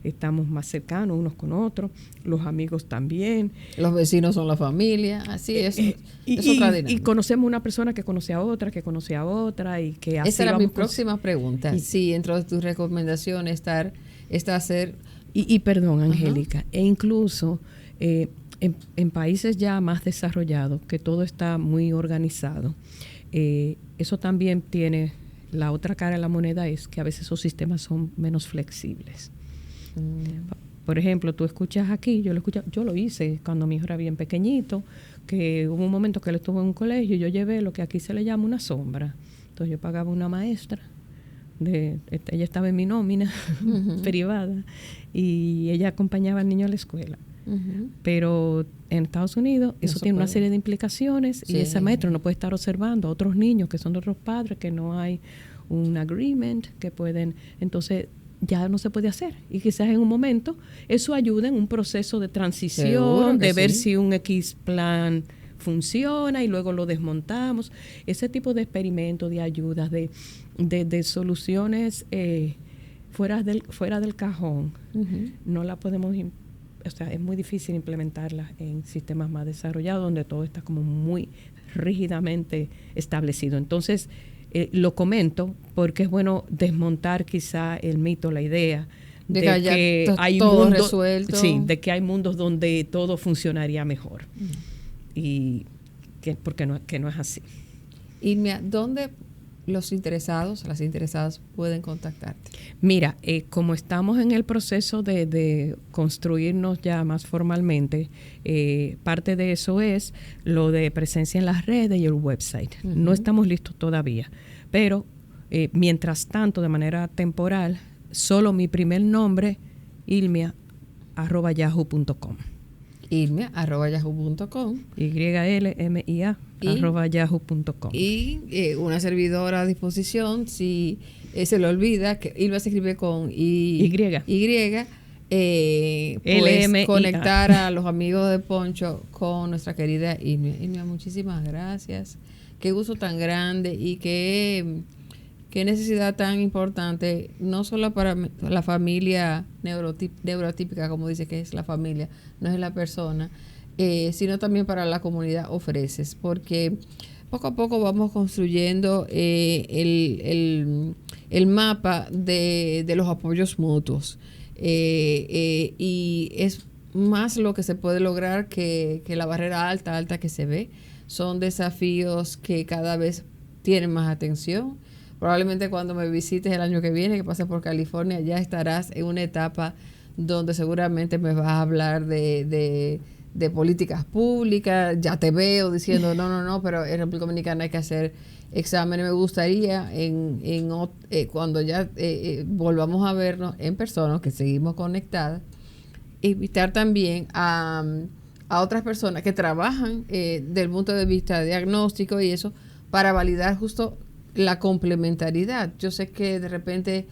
[SPEAKER 2] estamos más cercanos unos con otros, los amigos también.
[SPEAKER 1] Los vecinos son la familia, así es.
[SPEAKER 2] Y conocemos una persona que conoce a otra, y que así.
[SPEAKER 1] Esa era mi próxima pregunta. Sí, dentro de tus recomendaciones está hacer...
[SPEAKER 2] Y perdón, Angélica, e incluso en países ya más desarrollados, que todo está muy organizado, eso también tiene la otra cara de la moneda, es que a veces esos sistemas son menos flexibles. Por ejemplo, tú escuchas aquí, yo lo hice cuando mi hijo era bien pequeñito, que hubo un momento que él estuvo en un colegio y yo llevé lo que aquí se le llama una sombra. Entonces yo pagaba una maestra, ella estaba en mi nómina privada, y ella acompañaba al niño a la escuela. Pero en Estados Unidos eso tiene una serie de implicaciones, y esa maestra no puede estar observando a otros niños que son de otros padres, que no hay un agreement, que pueden, entonces ya no se puede hacer, y quizás en un momento eso ayuda en un proceso de transición, de ver si un X plan funciona y luego lo desmontamos. Ese tipo de experimentos, de ayudas, de soluciones fuera del cajón, no la podemos o sea, es muy difícil implementarlas en sistemas más desarrollados donde todo está como muy rígidamente establecido. Entonces, lo comento porque es bueno desmontar quizá el mito, la idea de que hay
[SPEAKER 1] todo
[SPEAKER 2] mundos
[SPEAKER 1] resuelto.
[SPEAKER 2] Sí, de que hay mundos donde todo funcionaría mejor. Y porque no es así.
[SPEAKER 1] Irmia, ¿dónde los interesados, las interesadas pueden contactarte?
[SPEAKER 2] Mira, como estamos en el proceso de construirnos ya más formalmente, parte de eso es lo de presencia en las redes y el website. Uh-huh. No estamos listos todavía, pero mientras tanto, de manera temporal, solo mi primer nombre, ilmia@yahoo.com.
[SPEAKER 1] ilmia@yahoo.com.
[SPEAKER 2] YLMIA@yahoo.com.
[SPEAKER 1] Y una servidora a disposición, si se le olvida, que Ilmia se escribe con pues conectar a los amigos de Poncho con nuestra querida Ilmia. Ilmia, muchísimas gracias. Qué gusto tan grande y qué necesidad tan importante, no solo para la familia neurotípica, como dice que es la familia, no es la persona, sino también para la comunidad ofreces, porque poco a poco vamos construyendo el mapa de los apoyos mutuos, y es más lo que se puede lograr que la barrera alta que se ve. Son desafíos que cada vez tienen más atención. Probablemente cuando me visites el año que viene, que pases por California, ya estarás en una etapa donde seguramente me vas a hablar de políticas públicas. Ya te veo diciendo, no, pero en República Dominicana hay que hacer exámenes. Me gustaría cuando ya volvamos a vernos en persona, que seguimos conectadas, invitar también a otras personas que trabajan del punto de vista diagnóstico y eso, para validar justo la complementariedad. Yo sé que de repente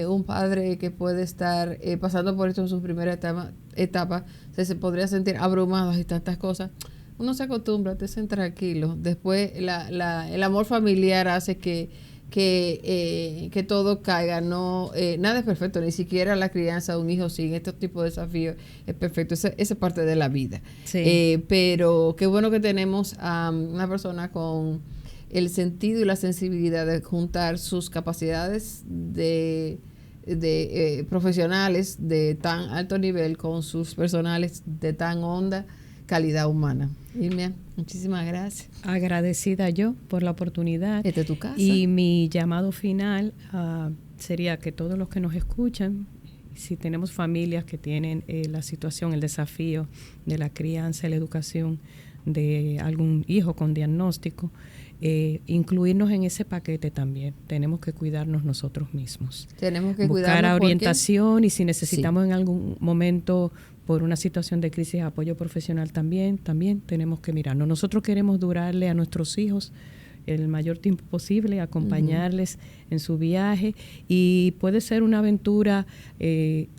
[SPEAKER 1] un padre que puede estar pasando por esto en su primera etapa se podría sentir abrumado y tantas cosas. Uno se acostumbra, te sientes tranquilo. Después el amor familiar hace que todo caiga. Nada es perfecto, ni siquiera la crianza de un hijo sin este tipo de desafíos es perfecto. Esa es parte de la vida. Sí. Pero qué bueno que tenemos a una persona con el sentido y la sensibilidad de juntar sus capacidades de profesionales de tan alto nivel con sus personales de tan honda calidad humana. Ilmia, muchísimas gracias.
[SPEAKER 2] Agradecida yo por la oportunidad.
[SPEAKER 1] Esta es tu casa.
[SPEAKER 2] Y mi llamado final sería que todos los que nos escuchan, si tenemos familias que tienen la situación, el desafío de la crianza y la educación de algún hijo con diagnóstico, incluirnos en ese paquete también. Tenemos que cuidarnos nosotros mismos.
[SPEAKER 1] Tenemos que
[SPEAKER 2] buscar orientación y si necesitamos en algún momento por una situación de crisis apoyo profesional también tenemos que mirarnos. Nosotros queremos durarle a nuestros hijos el mayor tiempo posible, acompañarles en su viaje, y puede ser una aventura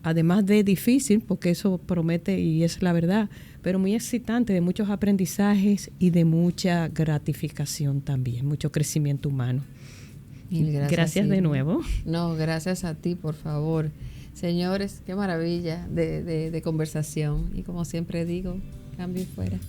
[SPEAKER 2] además de difícil, porque eso promete y es la verdad, pero muy excitante, de muchos aprendizajes y de mucha gratificación también, mucho crecimiento humano. Gracias de nuevo.
[SPEAKER 1] No, gracias a ti, por favor. Señores, qué maravilla de conversación, y como siempre digo, cambio y fuera.